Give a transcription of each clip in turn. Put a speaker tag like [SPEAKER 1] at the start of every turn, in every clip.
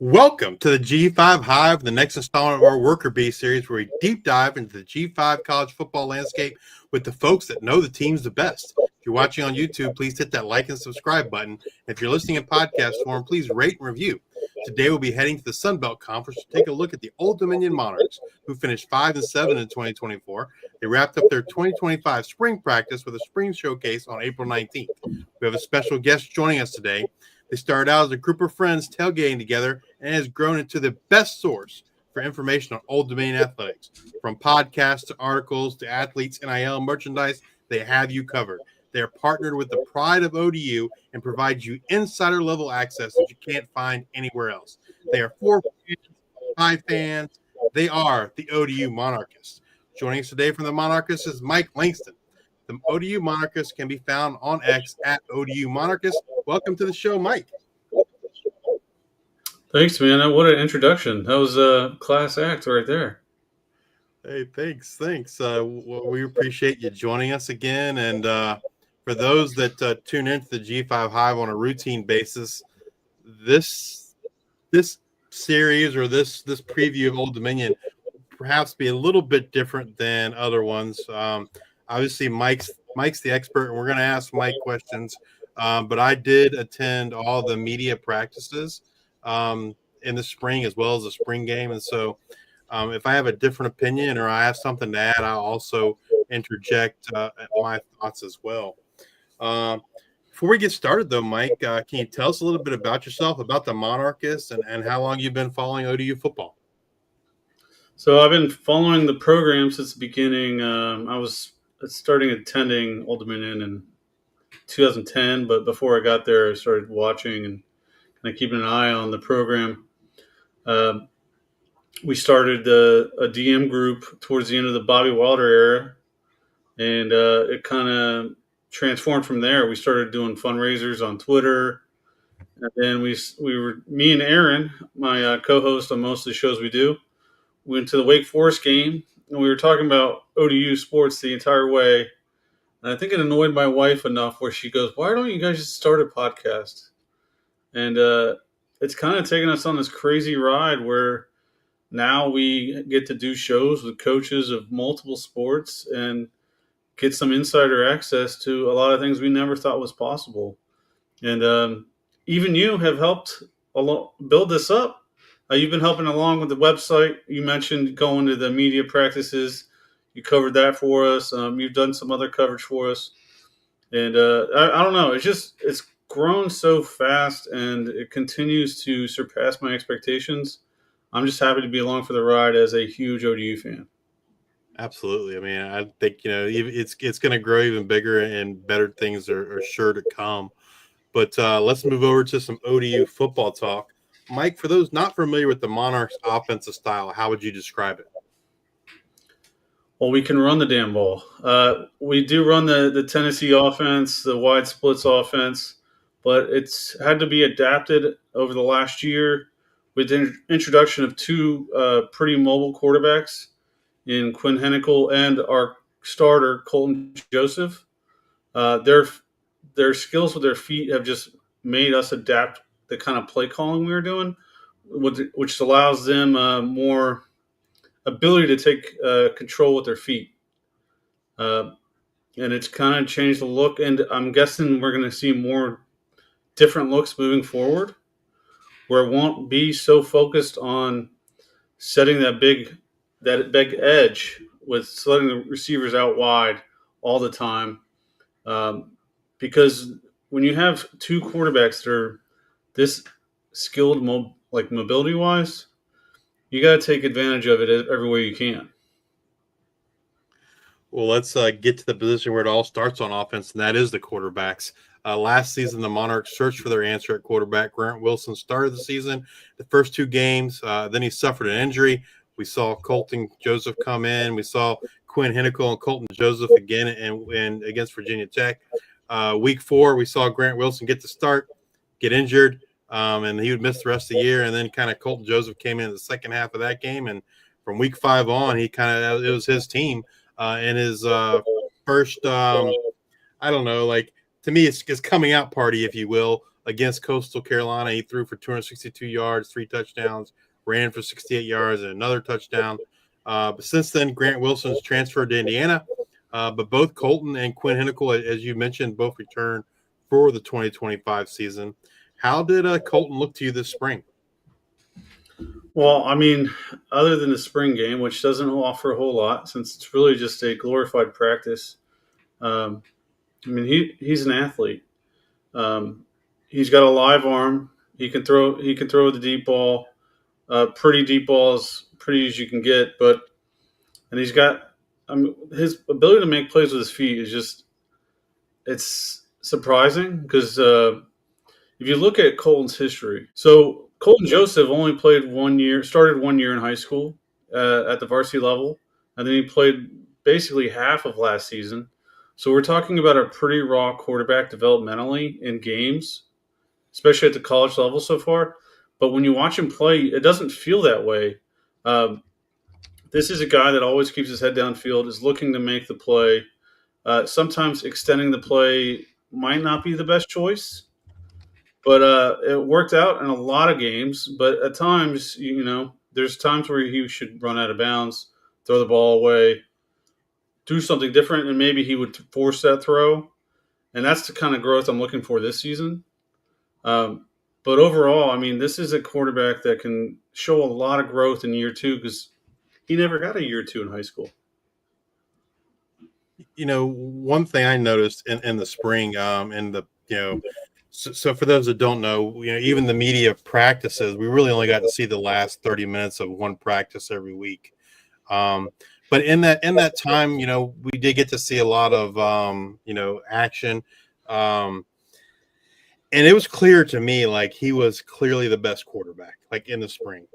[SPEAKER 1] Welcome to the G5 Hive, the next installment of our Worker Bee series, where we deep dive into the G5 college football landscape with the folks that know the teams the best. If you're watching on YouTube, please hit that like and subscribe button. If you're listening in podcast form, please rate and review. Today we'll be heading to the Sun Belt Conference to take a look at the Old Dominion Monarchs, who finished 5-7 in 2024. They wrapped up their 2025 spring practice with a spring showcase on April 19th. We have a special guest joining us today. They started out as a group of friends tailgating together and has grown into the best source for information on Old Dominion athletics. From podcasts to articles to athletes, NIL, merchandise, they have you covered. They are partnered with the pride of ODU and provide you insider-level access that you can't find anywhere else. They are for fans, by fans. They are the ODU Monarchists. Joining us today from the Monarchists is Mike Langston. The ODU Monarchists can be found on X at ODU Monarchists. Welcome to the show, Mike.
[SPEAKER 2] Thanks, man. What an introduction. That was a class act right there.
[SPEAKER 1] Hey, thanks. We appreciate you joining us again. And for those that tune into the G5 Hive on a routine basis, this series or this preview of Old Dominion will perhaps be a little bit different than other ones. Obviously, Mike's the expert, and we're going to ask Mike questions. But I did attend all the media practices in the spring as well as the spring game. And so if I have a different opinion or I have something to add, I'll also interject my thoughts as well. Before we get started, though, Mike, can you tell us a little bit about yourself, about the Monarchists, and how long you've been following ODU football?
[SPEAKER 2] So I've been following the program since the beginning. I was starting attending Old Dominion in 2010, but before I got there, I started watching and kind of keeping an eye on the program. We started a DM group towards the end of the Bobby Wilder era, and it kind of transformed from there. We started doing fundraisers on Twitter, and then me and Aaron, my co-host on most of the shows we do, went to the Wake Forest game, and we were talking about ODU sports the entire way. And I think it annoyed my wife enough where she goes, "Why don't you guys just start a podcast?" And it's kind of taken us on this crazy ride where now we get to do shows with coaches of multiple sports and get some insider access to a lot of things we never thought was possible. And even you have helped build this up. You've been helping along with the website. You mentioned going to the media practices. You covered that for us. You've done some other coverage for us. And I don't know. It's grown so fast, and it continues to surpass my expectations. I'm just happy to be along for the ride as a huge ODU fan.
[SPEAKER 1] Absolutely. I mean, I think, it's going to grow even bigger and better things are sure to come. But let's move over to some ODU football talk. Mike, for those not familiar with the Monarchs' offensive style, how would you describe it?
[SPEAKER 2] Well, we can run the damn ball. We do run the Tennessee offense, the wide splits offense, but it's had to be adapted over the last year with the introduction of two pretty mobile quarterbacks in Quinn Hennicle and our starter, Colton Joseph. Their skills with their feet have just made us adapt the kind of play calling we were doing, which allows them more ability to take control with their feet. And it's kind of changed the look, and I'm guessing we're going to see more different looks moving forward, where it won't be so focused on setting that big edge with letting the receivers out wide all the time. Because when you have two quarterbacks that are this skilled, mobility wise, you got to take advantage of it every way you can.
[SPEAKER 1] Well, let's get to the position where it all starts on offense, and that is the quarterbacks. Last season, the Monarchs searched for their answer at quarterback. Grant Wilson started the season, the first two games. Then he suffered an injury. We saw Colton Joseph come in. We saw Quinn Hennicle and Colton Joseph again and against Virginia Tech. Week 4, we saw Grant Wilson get the start, get injured, and he would miss the rest of the year. And then kind of Colton Joseph came in the second half of that game. And from week 5 on, it was his team. In his first, to me, it's his coming out party, if you will, against Coastal Carolina. He threw for 262 yards, 3 touchdowns, ran for 68 yards, and another touchdown. But since then, Grant Wilson's transferred to Indiana. But both Colton and Quinn Hinnkel, as you mentioned, both returned for the 2025 season. How did Colton look to you this spring?
[SPEAKER 2] Well, I mean, other than the spring game, which doesn't offer a whole lot since it's really just a glorified practice. I mean, he's an athlete. He's got a live arm. He can throw. He can throw the deep ball, pretty deep balls, pretty as you can get. And he's got. I mean, his ability to make plays with his feet is just. It's surprising because if you look at Colton's history, so Colton Joseph only played 1 year, started 1 year in high school at the varsity level, and then he played basically half of last season. So we're talking about a pretty raw quarterback developmentally in games, especially at the college level so far. But when you watch him play, it doesn't feel that way. Um, this is a guy that always keeps his head downfield, is looking to make the play. Sometimes extending the play might not be the best choice, but it worked out in a lot of games. But at times, there's times where he should run out of bounds, throw the ball away, do something different, and maybe he would force that throw. And that's the kind of growth I'm looking for this season. Um, but overall, I mean, this is a quarterback that can show a lot of growth in year two because he never got a year two in high school.
[SPEAKER 1] One thing I noticed in the spring, so for those that don't know, even the media practices, we really only got to see the last 30 minutes of one practice every week. But in that time, we did get to see a lot of, action. And it was clear to me, like, he was clearly the best quarterback, like, in the spring.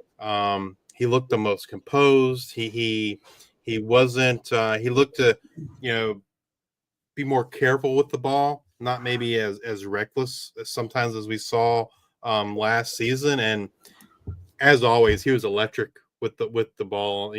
[SPEAKER 1] He looked the most composed. He wasn't, he looked to, be more careful with the ball, not maybe as reckless as sometimes as we saw last season. And as always, he was electric with the ball,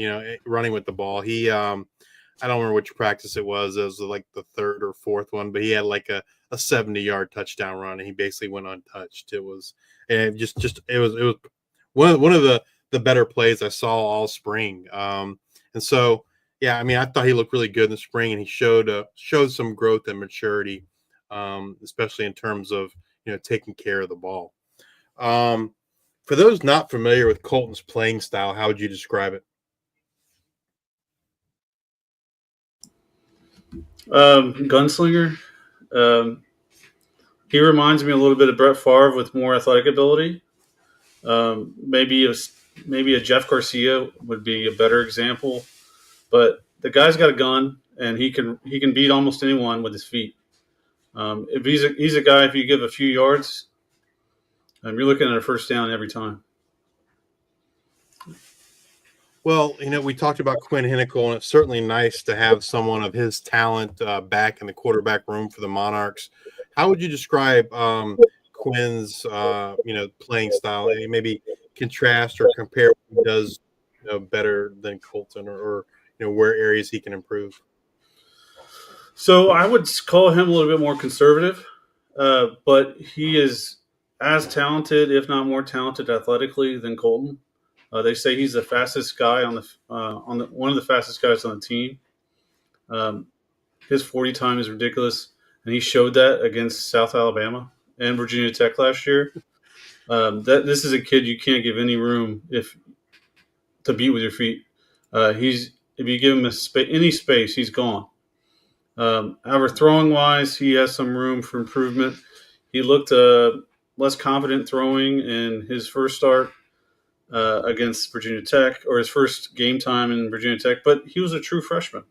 [SPEAKER 1] running with the ball. He I don't remember which practice it was. It was like the third or fourth one, but he had like a 70-yard touchdown run, and he basically went untouched. It was it was one of the better plays I saw all spring. And so yeah, I mean, I thought he looked really good in the spring, and he showed some growth and maturity, especially in terms of taking care of the ball. For those not familiar with Colton's playing style, how would you describe it?
[SPEAKER 2] Gunslinger. He reminds me a little bit of Brett Favre with more athletic ability. Maybe a Jeff Garcia would be a better example, but the guy's got a gun and he can beat almost anyone with his feet. If he's a guy, if you give a few yards, you're looking at a first down every time.
[SPEAKER 1] Well, we talked about Quinn Hinnkel, and it's certainly nice to have someone of his talent back in the quarterback room for the Monarchs. How would you describe Quinn's, playing style? And maybe contrast or compare what he does, better than Colton, or where areas he can improve.
[SPEAKER 2] So I would call him a little bit more conservative, but he is as talented, if not more talented, athletically than Colton. They say he's the fastest guy on the one of the fastest guys on the team. His 40 time is ridiculous, and he showed that against South Alabama and Virginia Tech last year. This is a kid you can't give any room to beat with your feet. If you give him any space, he's gone. However, throwing wise, he has some room for improvement. He looked less confident throwing in his first start against Virginia Tech, or his first game time in Virginia Tech, but he was a true freshman.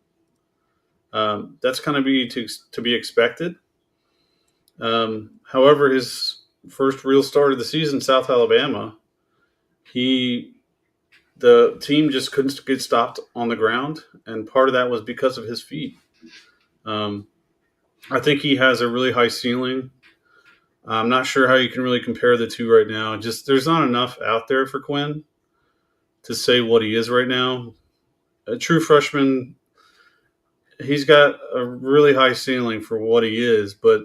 [SPEAKER 2] That's kind of to be expected. However, his first real start of the season, South Alabama, the team just couldn't get stopped on the ground, and part of that was because of his feet. I think he has a really high ceiling. I'm not sure how you can really compare the two right now. Just there's not enough out there for Quinn to say what he is right now. A true freshman, he's got a really high ceiling for what he is, but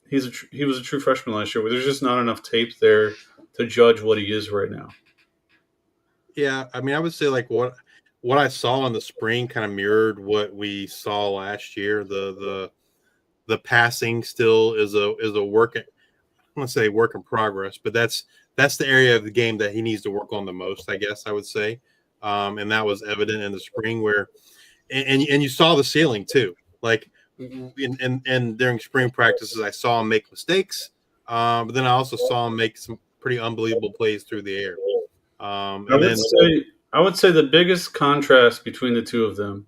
[SPEAKER 2] he was a true freshman last year, but there's just not enough tape there to judge what he is right now.
[SPEAKER 1] Yeah, I mean, I would say like what I saw in the spring kind of mirrored what we saw last year. The passing still is a work. I want to say work in progress, but that's the area of the game that he needs to work on the most, I guess I would say. And that was evident in the spring where, and you saw the ceiling too. Like and during spring practices, I saw him make mistakes, but then I also saw him make some pretty unbelievable plays through the air.
[SPEAKER 2] I
[SPEAKER 1] And
[SPEAKER 2] would
[SPEAKER 1] then
[SPEAKER 2] say I would say the biggest contrast between the two of them.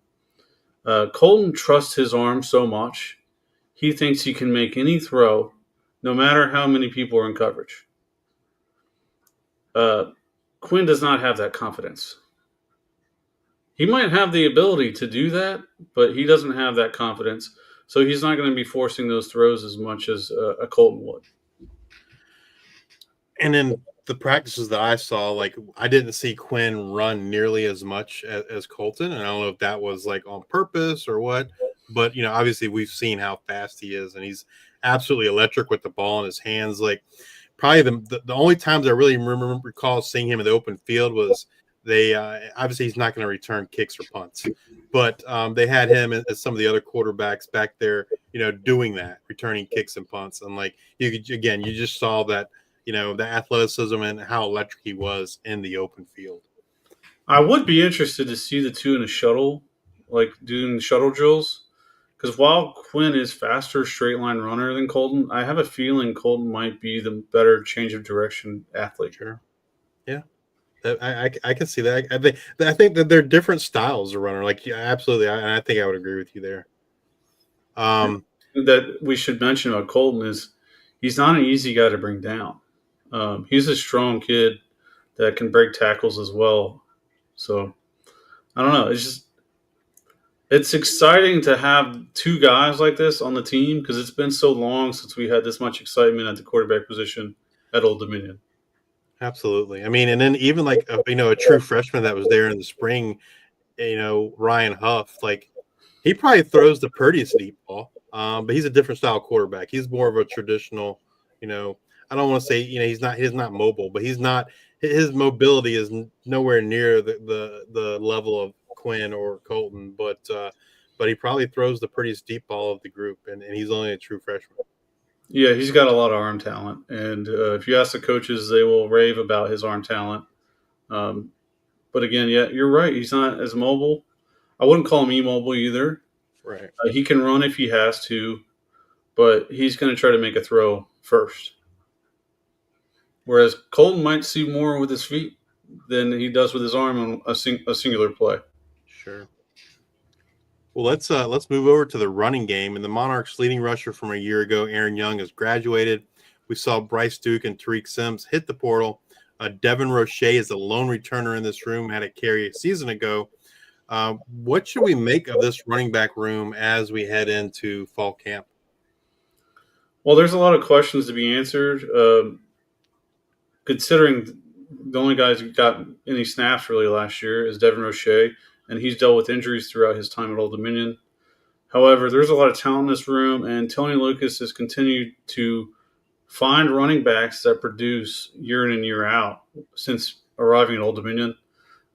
[SPEAKER 2] Colton trusts his arm so much, he thinks he can make any throw, no matter how many people are in coverage. Uh, Quinn does not have that confidence. He might have the ability to do that, but he doesn't have that confidence. So he's not going to be forcing those throws as much as a Colton would.
[SPEAKER 1] and then the practices that I saw, like I didn't see Quinn run nearly as much as Colton, and I don't know if that was like on purpose or what. But obviously we've seen how fast he is, and he's absolutely electric with the ball in his hands. Like probably the only times I really recall seeing him in the open field was they obviously he's not going to return kicks or punts, but they had him as some of the other quarterbacks back there, doing that, returning kicks and punts, and like you just saw that the athleticism and how electric he was in the open field.
[SPEAKER 2] I would be interested to see the two in a shuttle, like doing shuttle drills. Because while Quinn is faster straight line runner than Colton, I have a feeling Colton might be the better change of direction athlete.
[SPEAKER 1] Sure. Yeah. I can see that. I think that they're different styles of runner. Like, yeah, absolutely. I think I would agree with you there.
[SPEAKER 2] That we should mention about Colton is he's not an easy guy to bring down. He's a strong kid that can break tackles as well. So I don't know. It's exciting to have two guys like this on the team because it's been so long since we had this much excitement at the quarterback position at Old Dominion.
[SPEAKER 1] Absolutely. I mean, and then even like a true freshman that was there in the spring, Ryan Huff, like he probably throws the prettiest deep ball, but he's a different style quarterback. He's more of a traditional, I don't want to say he's not mobile, but he's not his mobility is nowhere near the level of Quinn or Colton, but he probably throws the prettiest deep ball of the group, and he's only a true freshman.
[SPEAKER 2] Yeah, he's got a lot of arm talent, and if you ask the coaches, they will rave about his arm talent. Um, but again, yeah, you're right. He's not as mobile. I wouldn't call him immobile either.
[SPEAKER 1] Right.
[SPEAKER 2] He can run if he has to, but he's going to try to make a throw first. Whereas Colton might see more with his feet than he does with his arm on a singular play.
[SPEAKER 1] Sure. Well, let's move over to the running game. And the Monarchs' leading rusher from a year ago, Aaron Young, has graduated. We saw Bryce Duke and Tariq Sims hit the portal. Devin Roche is the lone returner in this room, had a carry a season ago. What should we make of this running back room as we head into fall camp?
[SPEAKER 2] Well, there's a lot of questions to be answered. Considering the only guys who got any snaps really last year is Devin Roche, and he's dealt with injuries throughout his time at Old Dominion. However, there's a lot of talent in this room, and Tony Lucas has continued to find running backs that produce year in and year out since arriving at Old Dominion.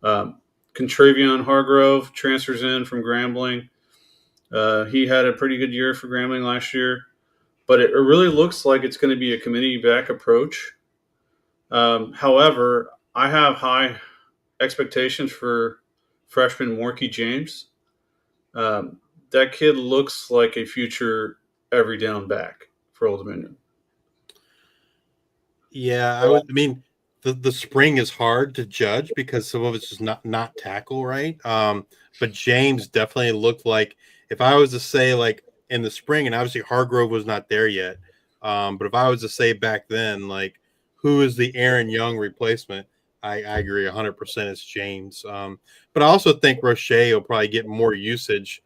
[SPEAKER 2] Contravion Hargrove transfers in from Grambling. He had a pretty good year for Grambling last year, but it really looks like it's going to be a committee back approach. However, I have high expectations for freshman Morky James. That kid looks like a future every down back for Old Dominion.
[SPEAKER 1] Yeah, I mean, the spring is hard to judge because some of it's just not tackle right. But James definitely looked like, if I was to say like in the spring, and obviously Hargrove was not there yet. But if I was to say back then, like who is the Aaron Young replacement? I agree 100% it's James. But I also think Roche will probably get more usage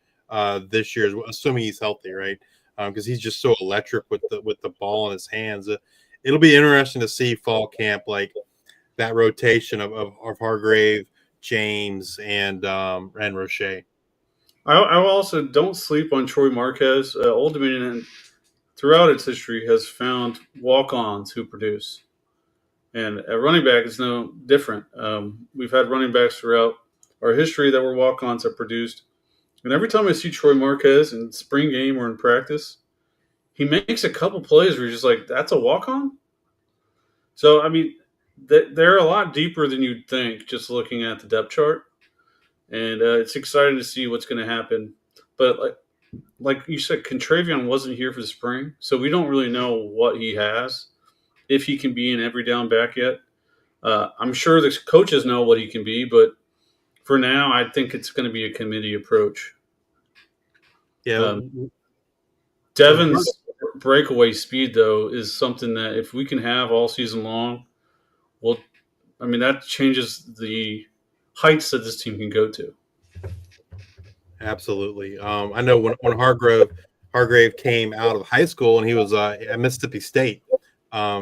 [SPEAKER 1] this year, assuming he's healthy, right? Because he's just so electric with the ball in his hands. It'll be interesting to see fall camp, like that rotation of Hargrave, James, and Roche.
[SPEAKER 2] I also don't sleep on Troy Marquez. Old Dominion throughout its history, has found walk-ons who produce. And at running back, it's no different. We've had running backs throughout our history that were walk-ons that produced. And every time I see Troy Marquez in spring game or in practice, he makes a couple plays where you're just like, that's a walk-on? So, I mean, they're a lot deeper than you'd think just looking at the depth chart. And it's exciting to see what's going to happen. But like you said, Contravion wasn't here for the spring, so we don't really know what he has, if he can be an every down back yet. I'm sure the coaches know what he can be, but for now, I think it's going to be a committee approach.
[SPEAKER 1] Yeah.
[SPEAKER 2] Devin's breakaway speed, though, is something that if we can have all season long, well, I mean, that changes the heights that this team can go to.
[SPEAKER 1] Absolutely. I know when Hargrave came out of high school and he was at Mississippi State.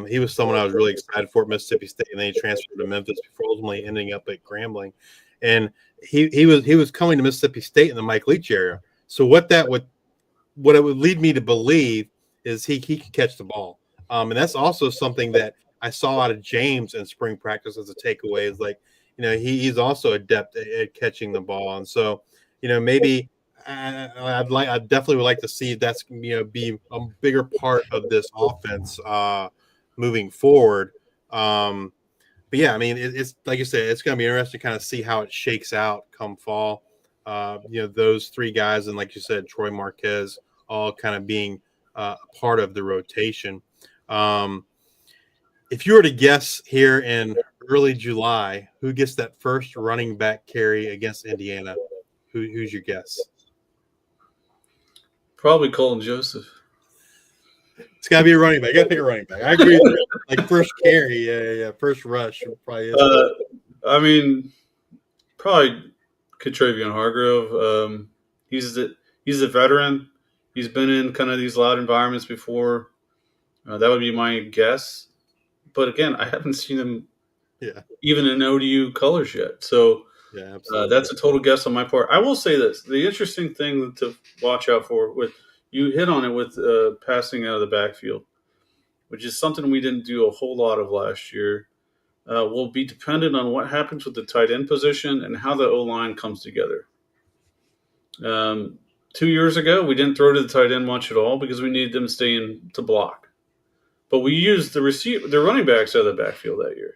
[SPEAKER 1] He was someone I was really excited for at Mississippi State, and then he transferred to Memphis before ultimately ending up at Grambling. And he was coming to Mississippi State in the Mike Leach area. So what it would lead me to believe is he could catch the ball. And that's also something that I saw out of James in spring practice as a takeaway. Is like, he's also adept at catching the ball, and so maybe I definitely would like to see that's be a bigger part of this offense moving forward. But yeah, I mean, it's like you said, it's going to be interesting to kind of see how it shakes out come fall. Those three guys, and like you said, Troy Marquez, all kind of being a part of the rotation. If you were to guess here in early July, who gets that first running back carry against Indiana? Who's your guess?
[SPEAKER 2] Probably Colin Joseph.
[SPEAKER 1] It's got to be a running back. I got to pick a running back. I agree. Like first carry, yeah. First rush probably is.
[SPEAKER 2] I mean, probably Contravion Hargrove. He's a veteran. He's been in kind of these loud environments before. That would be my guess. But again, I haven't seen him even in ODU colors yet. So
[SPEAKER 1] yeah, absolutely.
[SPEAKER 2] That's a total guess on my part. I will say this. The interesting thing to watch out for, you hit on it with passing out of the backfield, which is something we didn't do a whole lot of last year, will be dependent on what happens with the tight end position and how the O-line comes together. 2 years ago, we didn't throw to the tight end much at all because we needed them to stay in to block. But we used the running backs out of the backfield that year.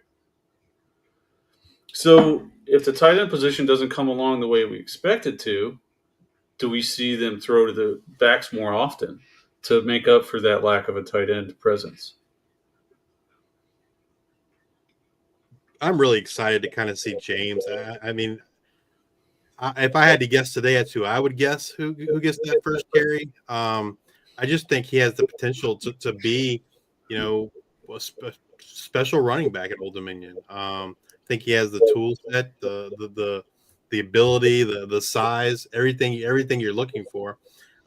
[SPEAKER 2] So if the tight end position doesn't come along the way we expect it to, do we see them throw to the backs more often to make up for that lack of a tight end presence?
[SPEAKER 1] I'm really excited to kind of see James. I mean, if I had to guess today, that's who I would guess who gets that first carry. I just think he has the potential to be, a special running back at Old Dominion. I think he has the tool set, the ability, the size, everything you're looking for.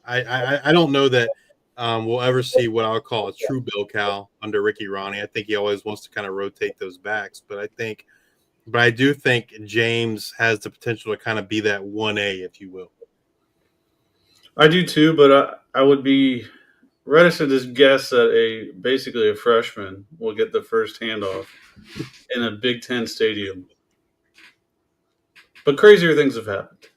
[SPEAKER 1] I don't know that we'll ever see what I would call a true Bill Cal under Ricky Ronnie. I think he always wants to kind of rotate those backs, but I do think James has the potential to kind of be that 1A, if you will.
[SPEAKER 2] I do too, but I would be reticent to guess that basically a freshman will get the first handoff in a Big Ten stadium. But crazier things have happened.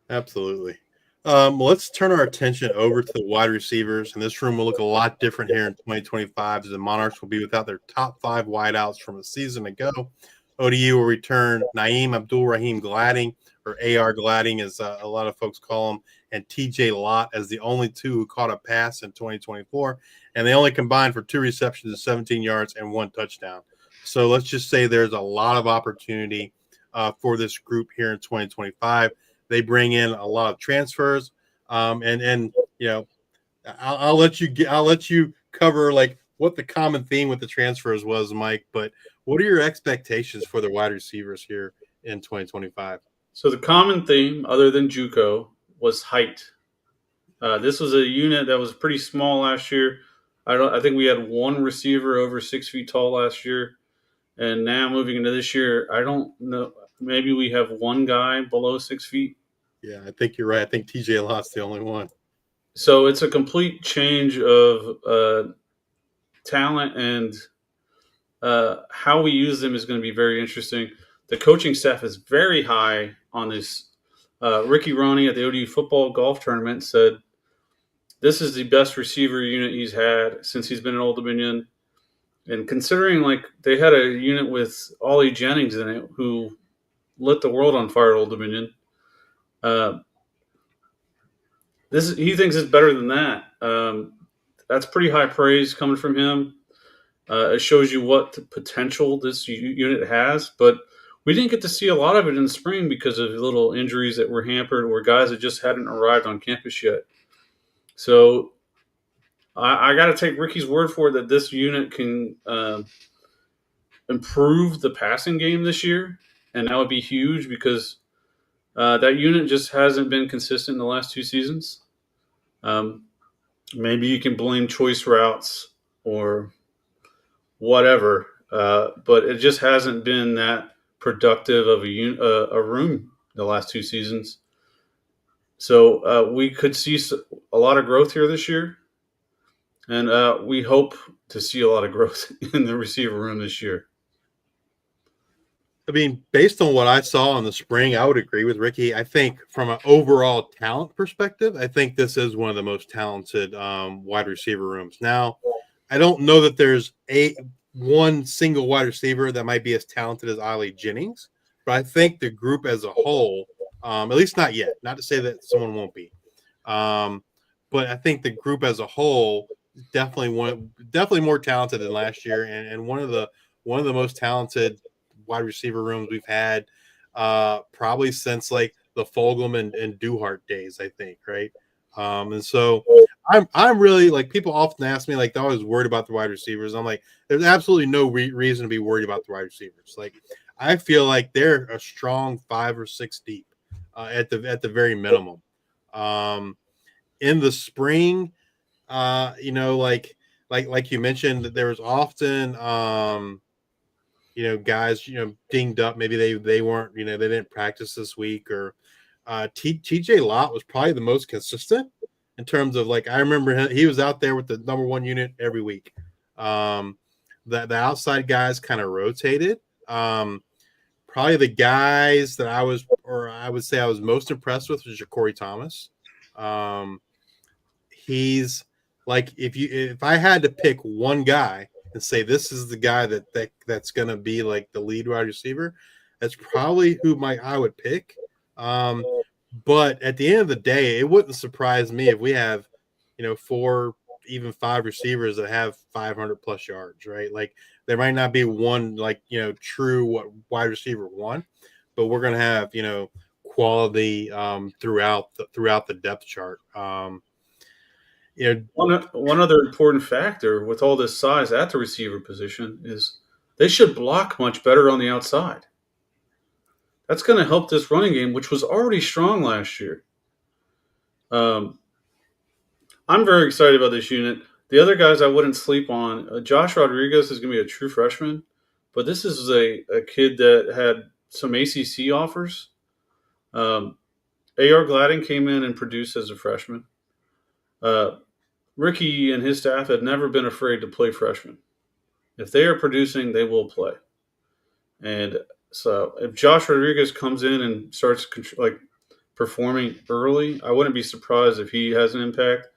[SPEAKER 1] Absolutely. Let's turn our attention over to the wide receivers, and this room will look a lot different here in 2025 as the Monarchs will be without their top 5 wideouts from a season ago. ODU will return Naeem Abdul-Rahim Gladding, or AR Gladding, as a lot of folks call him, and TJ Lott as the only 2 who caught a pass in 2024, and they only combined for 2 receptions of 17 yards and 1 touchdown. So let's just say there's a lot of opportunity for this group here in 2025. They bring in a lot of transfers, and I'll let you cover like what the common theme with the transfers was, Mike. But what are your expectations for the wide receivers here in 2025?
[SPEAKER 2] So the common theme, other than JUCO, was height. This was a unit that was pretty small last year. I think we had 1 receiver over 6 feet tall last year, and now moving into this year, I don't know. Maybe we have 1 guy below 6 feet.
[SPEAKER 1] Yeah, I think you're right. I think TJ Lott's the only one.
[SPEAKER 2] So it's a complete change of talent, and how we use them is going to be very interesting. The coaching staff is very high on this. Ricky Roney at the ODU football golf tournament said this is the best receiver unit he's had since he's been in Old Dominion. And considering like they had a unit with Ollie Jennings in it who lit the world on fire at Old Dominion, uh, he thinks it's better than that. That's pretty high praise coming from him. It shows you what potential this unit has, but we didn't get to see a lot of it in the spring because of little injuries that were hampered or guys that just hadn't arrived on campus yet. So I got to take Ricky's word for it that this unit can improve the passing game this year, and that would be huge because that unit just hasn't been consistent in the last 2 seasons. Maybe you can blame choice routes or whatever, but it just hasn't been that productive of a room the last 2 seasons. So we could see a lot of growth here this year, and we hope to see a lot of growth in the receiver room this year.
[SPEAKER 1] I mean, based on what I saw in the spring, I would agree with Ricky. I think from an overall talent perspective, I think this is one of the most talented wide receiver rooms. Now, I don't know that there's one single wide receiver that might be as talented as Ollie Jennings, but I think the group as a whole, at least not yet, not to say that someone won't be, but I think the group as a whole definitely more talented than last year, and one of the most talented wide receiver rooms we've had probably since like the Fulgham and Duhart days, I think, right? And so I'm really like, people often ask me like, they're always worried about the wide receivers. I'm like, there's absolutely no reason to be worried about the wide receivers. Like, I feel like they're a strong 5 or 6 deep at the very minimum. In the spring, like you mentioned, that there was often guys, dinged up. Maybe they weren't, they didn't practice this week, or TJ Lott was probably the most consistent in terms of like, I remember he was out there with the number 1 unit every week. The outside guys kind of rotated. Probably the guys that I would say I was most impressed with was Corey Thomas. He's like, if I had to pick one guy and say this is the guy that's going to be like the lead wide receiver, that's probably who I would pick. But at the end of the day, it wouldn't surprise me if we have 4, even 5 receivers that have 500 plus yards, right? Like, there might not be one like true wide receiver 1, but we're going to have quality throughout the depth chart.
[SPEAKER 2] One other important factor with all this size at the receiver position is they should block much better on the outside. That's going to help this running game, which was already strong last year. I'm very excited about this unit. The other guys I wouldn't sleep on. Josh Rodriguez is going to be a true freshman, but this is a kid that had some ACC offers. A.R. Gladden came in and produced as a freshman. Ricky and his staff had never been afraid to play freshmen. If they are producing, they will play. And so if Josh Rodriguez comes in and starts performing early, I wouldn't be surprised if he has an impact.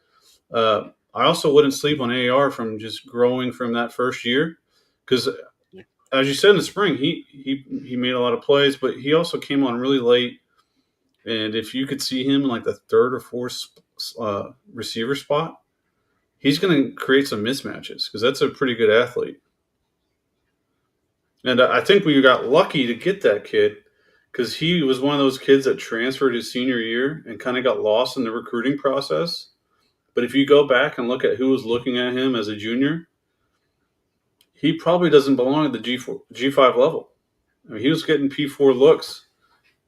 [SPEAKER 2] I also wouldn't sleep on AR from just growing from that first year, because as you said in the spring, he made a lot of plays, but he also came on really late. And if you could see him in like the 3rd or 4th receiver spot, he's going to create some mismatches because that's a pretty good athlete. And I think we got lucky to get that kid because he was one of those kids that transferred his senior year and kind of got lost in the recruiting process. But if you go back and look at who was looking at him as a junior, he probably doesn't belong at the G5 level. I mean, he was getting P4 looks,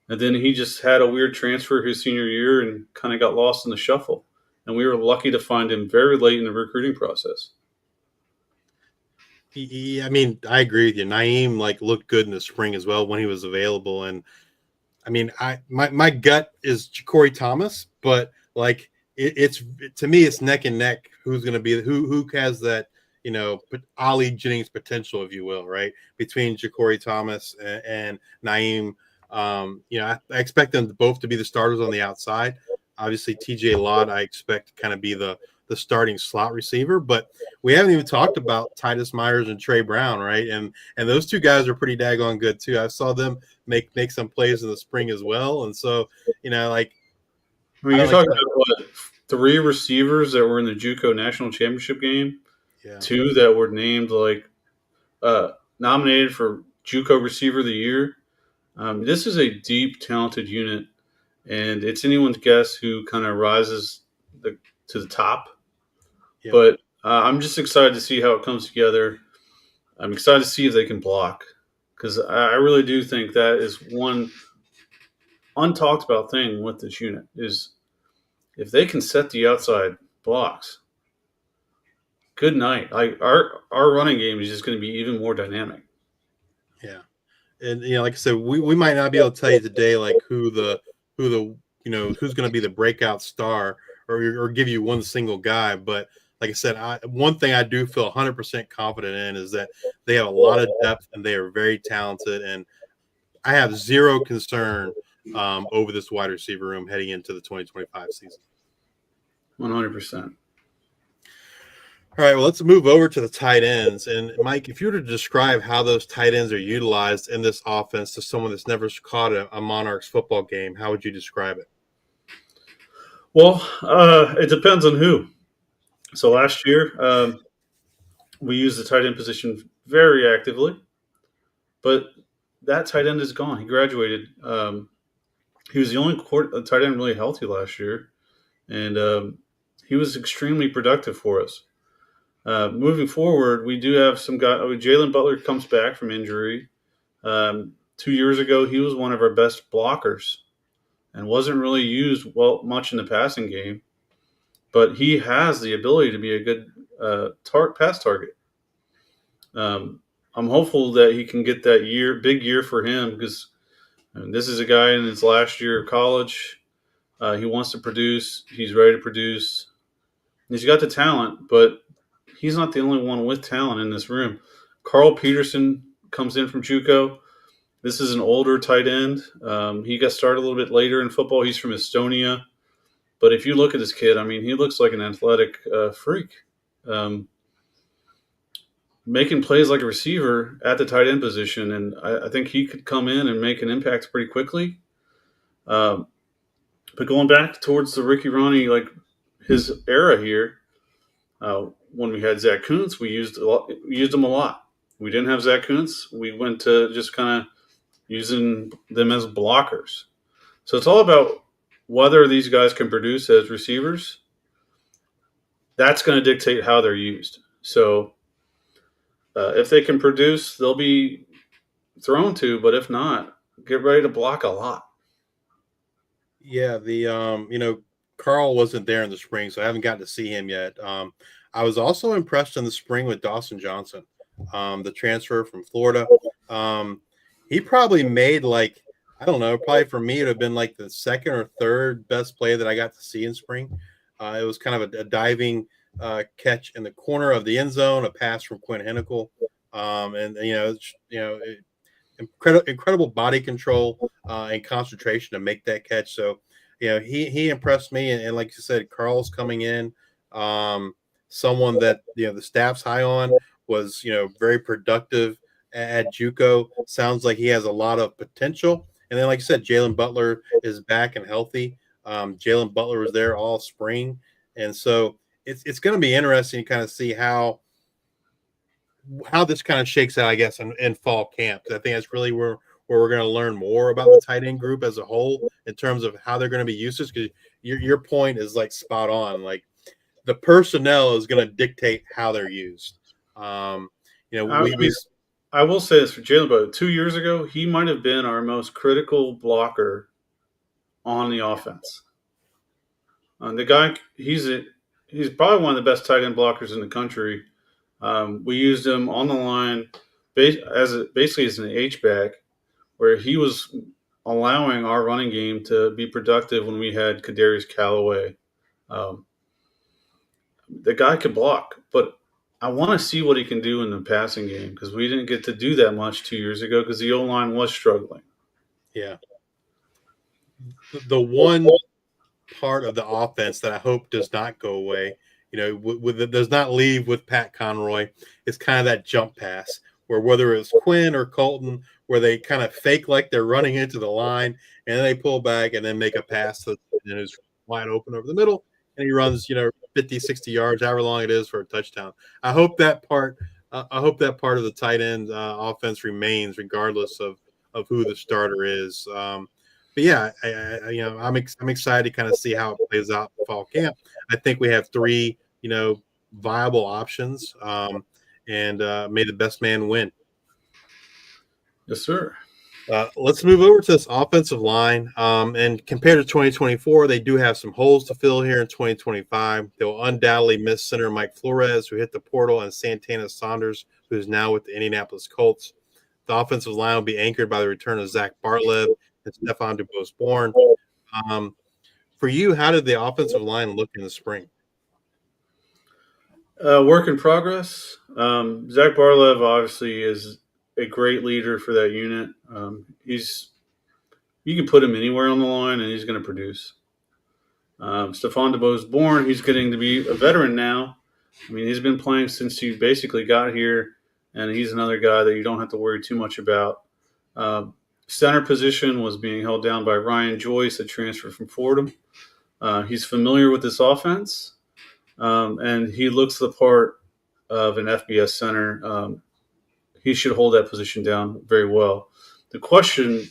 [SPEAKER 2] and then he just had a weird transfer his senior year and kind of got lost in the shuffle. And we were lucky to find him very late in the recruiting process.
[SPEAKER 1] I mean, I agree with you. Naeem looked good in the spring as well when he was available. And I mean, my gut is Corey Thomas, but like it's to me, it's neck and neck. Who's going to be who has that, Ollie Jennings potential, if you will, right? Between Ja'Cory Thomas and Naeem. I expect them both to be the starters on the outside. Obviously, TJ Lott, I expect to kind of be the starting slot receiver, but we haven't even talked about Titus Myers and Trey Brown, right? And those two guys are pretty daggone good too. I saw them make some plays in the spring as well, and so like
[SPEAKER 2] I mean,
[SPEAKER 1] I
[SPEAKER 2] you're
[SPEAKER 1] like
[SPEAKER 2] talking
[SPEAKER 1] that.
[SPEAKER 2] about what, 3 receivers that were in the JUCO national championship game,
[SPEAKER 1] Yeah,
[SPEAKER 2] 2 that were named nominated for JUCO Receiver of the Year. This is a deep, talented unit, and it's anyone's guess who kind of rises to the top.
[SPEAKER 1] yep.
[SPEAKER 2] But I'm just excited to see how it comes together. I'm excited to see if they can block, because I really do think that is one untalked about thing with this unit is if they can set the outside blocks. Good night. Like our running game is just going to be even more dynamic.
[SPEAKER 1] Yeah. And like I said, we might not be able to tell you today like who the who's going to be the breakout star or give you one single guy, but like I said, one thing I do feel 100% confident in is that they have a lot of depth and they are very talented, and I have zero concern over this wide receiver room heading into the 2025 season.
[SPEAKER 2] 100%.
[SPEAKER 1] All right, well, let's move over to the tight ends. And Mike, if you were to describe how those tight ends are utilized in this offense to someone that's never caught a Monarchs football game, how would you describe it?
[SPEAKER 2] Well, it depends on who. So last year, we used the tight end position very actively, but that tight end is gone. He graduated. He was the only tight end really healthy last year, and he was extremely productive for us. Moving forward, we do have some guys. Jalen Butler comes back from injury. 2 years ago, he was one of our best blockers and wasn't really used much in the passing game. But he has the ability to be a good pass target. I'm hopeful that he can get that big year for him, because this is a guy in his last year of college. He wants to produce. He's ready to produce. He's got the talent, but he's not the only one with talent in this room. Carl Peterson comes in from JUCO. This is an older tight end. He got started a little bit later in football. He's from Estonia. But if you look at this kid, I mean, he looks like an athletic freak. Making plays like a receiver at the tight end position. And I think he could come in and make an impact pretty quickly. But going back towards the Ricky Ronnie, like his era here, when we had Zach Kuntz, we used him a lot. We didn't have Zach Kuntz. We went to just kind of using them as blockers. So it's all about whether these guys can produce as receivers. That's going to dictate how they're used. So if they can produce, they'll be thrown to. But if not, get ready to block a lot.
[SPEAKER 1] Yeah, Carl wasn't there in the spring, so I haven't gotten to see him yet. I was also impressed in the spring with Dawson Johnson, the transfer from Florida. He probably made I don't know, probably for me it would have been like the second or third best play that I got to see in spring. It was kind of a diving catch in the corner of the end zone, a pass from Quinn Hennicle, and incredible body control and concentration to make that catch. So, he impressed me. And like you said, Carl's coming in, someone that, the staff's high on, was, very productive at JUCO. Sounds like he has a lot of potential. And then, like you said, Jalen Butler is back and healthy. Jalen Butler was there all spring. And so it's going to be interesting to kind of see how this kind of shakes out, I guess, in fall camp. I think that's really where we're going to learn more about the tight end group as a whole in terms of how they're going to be used. Because your point is like spot on. Like the personnel is going to dictate how they're used.
[SPEAKER 2] I will say this for Jalen Butler. 2 years ago, he might have been our most critical blocker on the offense. The guy, he's probably one of the best tight end blockers in the country. We used him on the line basically as an H-back, where he was allowing our running game to be productive when we had Kadarius Callaway, The guy can block, but I want to see what he can do in the passing game because we didn't get to do that much 2 years ago because the O-line was struggling.
[SPEAKER 1] Yeah. The one part of the offense that I hope does not go away, does not leave with Pat Conroy, is kind of that jump pass where whether it's Quinn or Colton, where they kind of fake like they're running into the line and then they pull back and then make a pass to and who's wide open over the middle and he runs, 50, 60 yards, however long it is for a touchdown. I hope that part of the tight end offense remains regardless of who the starter is. But yeah, I'm excited to kind of see how it plays out in fall camp. I think we have three, viable options, and may the best man win.
[SPEAKER 2] Yes, sir.
[SPEAKER 1] Let's move over to this offensive line. And compared to 2024, they do have some holes to fill here in 2025. They'll undoubtedly miss center Mike Flores, who hit the portal, and Santana Saunders, who's now with the Indianapolis Colts. The offensive line will be anchored by the return of Zach Bartlev and Stephon DuBose-Bourne. For you, how did the offensive line look in the spring?
[SPEAKER 2] Work in progress. Zach Bartlev obviously is a great leader for that unit. You can put him anywhere on the line and he's going to produce. Stephon DuBose-Bourne, he's getting to be a veteran now. I mean, he's been playing since he basically got here, and he's another guy that you don't have to worry too much about. Center position was being held down by Ryan Joyce, a transfer from Fordham. He's familiar with this offense, and he looks the part of an FBS center. He should hold that position down very well. The question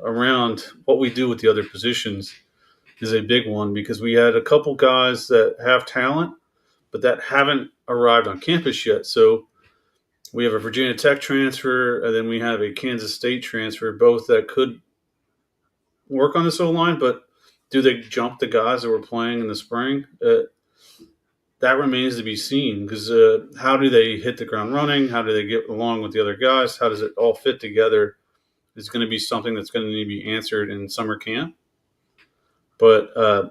[SPEAKER 2] around what we do with the other positions is a big one because we had a couple guys that have talent, but that haven't arrived on campus yet. So we have a Virginia Tech transfer, and then we have a Kansas State transfer, both that could work on this O-line, but do they jump the guys that were playing in the spring? That remains to be seen because how do they hit the ground running? How do they get along with the other guys? How does it all fit together? It's going to be something that's going to need to be answered in summer camp. But I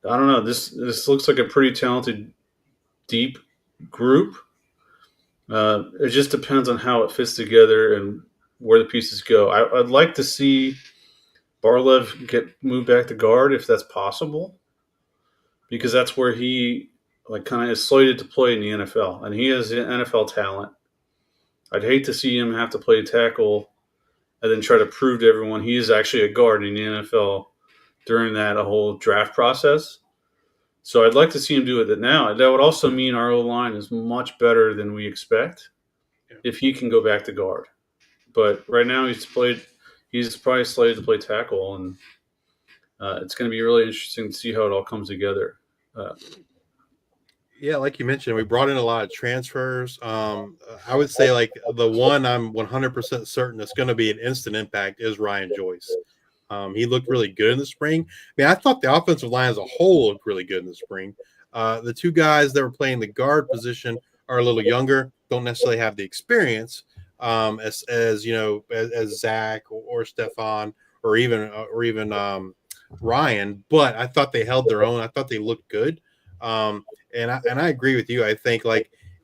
[SPEAKER 2] don't know. This looks like a pretty talented, deep group. It just depends on how it fits together and where the pieces go. I'd like to see Bartlev get moved back to guard if that's possible, because that's where he kind of is slated to play in the NFL, and he has NFL talent. I'd hate to see him have to play tackle and then try to prove to everyone he is actually a guard in the NFL during that whole draft process. So I'd like to see him do it now. That would also mean our O-line is much better than we expect if he can go back to guard. But right now he's probably slated to play tackle, and it's going to be really interesting to see how it all comes together.
[SPEAKER 1] Yeah, like you mentioned, we brought in a lot of transfers. I would say the one I'm 100% certain is going to be an instant impact is Ryan Joyce. He looked really good in the spring. I mean, I thought the offensive line as a whole looked really good in the spring. The two guys that were playing the guard position are a little younger, don't necessarily have the experience as Zach or Stephon or even Ryan. But I thought they held their own. I thought they looked good. And I agree with you. I think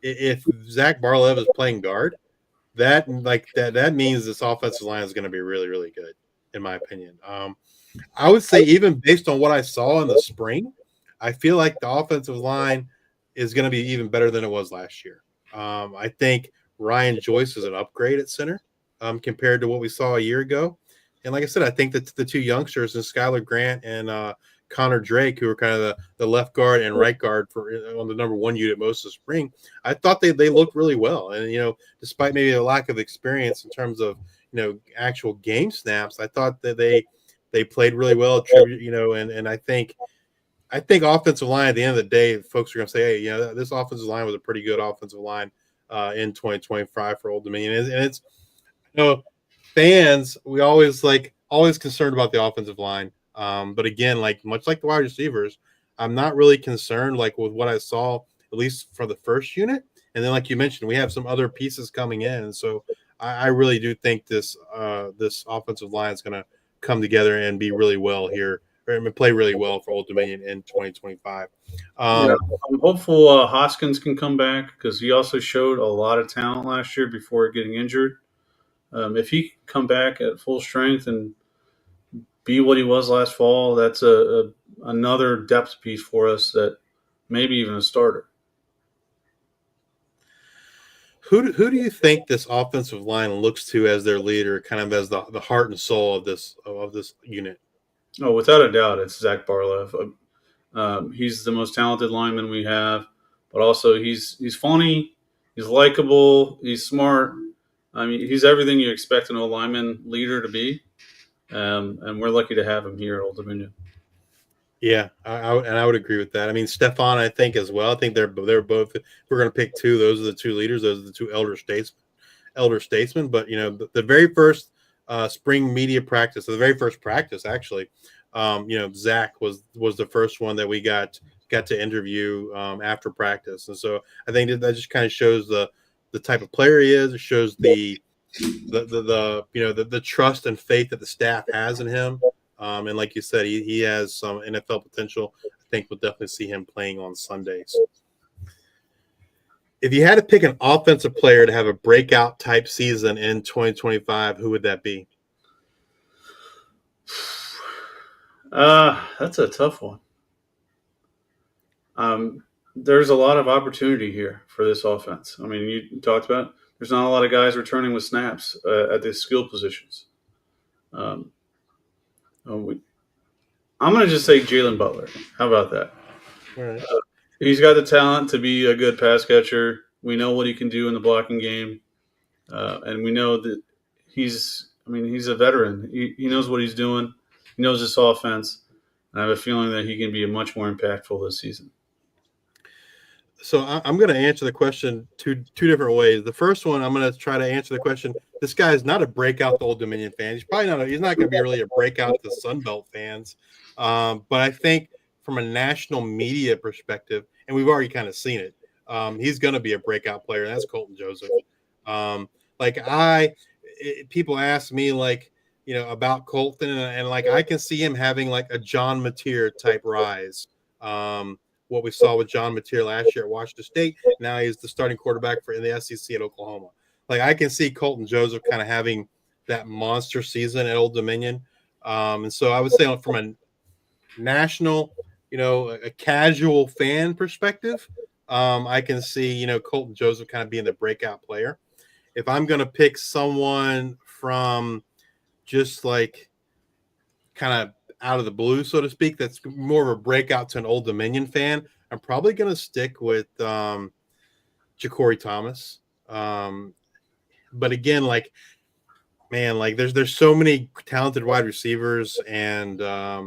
[SPEAKER 1] if Zach Bartlev is playing guard, that means this offensive line is going to be really, really good, in my opinion. I would say even based on what I saw in the spring, I feel like the offensive line is going to be even better than it was last year. I think Ryan Joyce is an upgrade at center compared to what we saw a year ago. And like I said, I think that the two youngsters, and Skylar Grant and Connor Drake, who were kind of the left guard and right guard on the number one unit most of the spring, I thought they looked really well. And, despite maybe a lack of experience in terms of, actual game snaps, I thought that they played really well, and I think offensive line at the end of the day, folks are going to say, hey, this offensive line was a pretty good offensive line in 2025 for Old Dominion. And it's, fans, we always concerned about the offensive line. But again, much like the wide receivers, I'm not really concerned with what I saw, at least for the first unit. And then, like you mentioned, we have some other pieces coming in. And so I really do think this offensive line is going to come together and be really well here play really well for Old Dominion in 2025.
[SPEAKER 2] Yeah, I'm hopeful Hoskins can come back because he also showed a lot of talent last year before getting injured. If he can come back at full strength and be what he was last fall, that's another depth piece for us that maybe even a starter.
[SPEAKER 1] Who do you think this offensive line looks to as their leader, kind of as the heart and soul of this unit?
[SPEAKER 2] Oh, without a doubt, it's Zach Barlev. He's the most talented lineman we have, but also he's funny, he's likable, he's smart. I mean, he's everything you expect an old lineman leader to be, and we're lucky to have him here at Old Dominion.
[SPEAKER 1] Yeah, I would agree with that. I mean, Stefan, I think as well. I think they're both. If we're going to pick two, those are the two leaders. Those are the two elder statesmen. But the very first spring media practice, the very first practice actually, Zach was the first one that we got to interview after practice, and so I think that just kind of shows the type of player he is. It shows the trust and faith that the staff has in him. And like you said, he has some NFL potential. I think we'll definitely see him playing on Sundays. If you had to pick an offensive player to have a breakout type season in 2025, who would that be?
[SPEAKER 2] That's a tough one. There's a lot of opportunity here for this offense. I mean, you talked about there's not a lot of guys returning with snaps at the skill positions. Um, I'm going to just say Jalen Butler. How about that?
[SPEAKER 1] All right.
[SPEAKER 2] He's got the talent to be a good pass catcher. We know what he can do in the blocking game, and we know that he's a veteran. He knows what he's doing. He knows this offense. And I have a feeling that he can be much more impactful this season.
[SPEAKER 1] So I'm going to answer the question two different ways. The first one, I'm going to try to answer the question. This guy is not a breakout to Old Dominion fan. He's probably not. He's not going to be really a breakout to Sunbelt fans. But I think from a national media perspective, and we've already kind of seen it, he's going to be a breakout player. And that's Colton Joseph. People ask me about Colton, and I can see him having like a John Mateer type rise. What we saw with John Mateer last year at Washington State. Now he's the starting quarterback in the SEC at Oklahoma. I can see Colton Joseph kind of having that monster season at Old Dominion. And so I would say from a national, a casual fan perspective, I can see, Colton Joseph kind of being the breakout player. If I'm going to pick someone from just kind of out of the blue, so to speak, that's more of a breakout to an Old Dominion fan, I'm probably going to stick with Ja'Cory Thomas. But again, there's so many talented wide receivers and a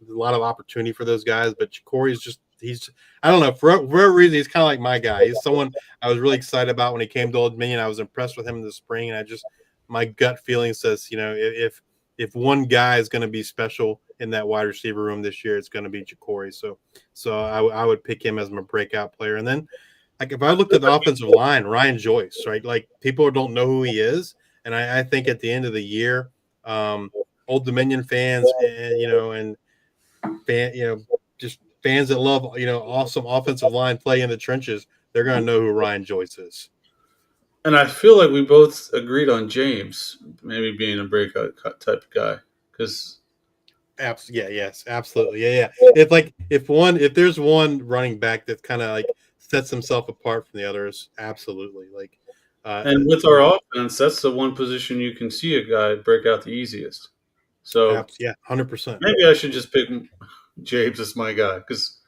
[SPEAKER 1] lot of opportunity for those guys. But Ja'Cory's I don't know, for whatever reason, he's kind of like my guy. He's someone I was really excited about when he came to Old Dominion. I was impressed with him in the spring, and my gut feeling says, if one guy is going to be special in that wide receiver room this year, it's going to be Ja'Cory. So I would pick him as my breakout player. And then, if I looked at the offensive line, Ryan Joyce, right? People don't know who he is, and I think at the end of the year, Old Dominion fans, just fans that love awesome offensive line play in the trenches, they're going to know who Ryan Joyce is.
[SPEAKER 2] And I feel like we both agreed on James maybe being a breakout type of guy because.
[SPEAKER 1] Yes, absolutely. Yeah. If there's one running back that kind of sets himself apart from the others, absolutely.
[SPEAKER 2] And with our offense, that's the one position you can see a guy break out the easiest. So
[SPEAKER 1] 100%.
[SPEAKER 2] Maybe I should just pick James as my guy because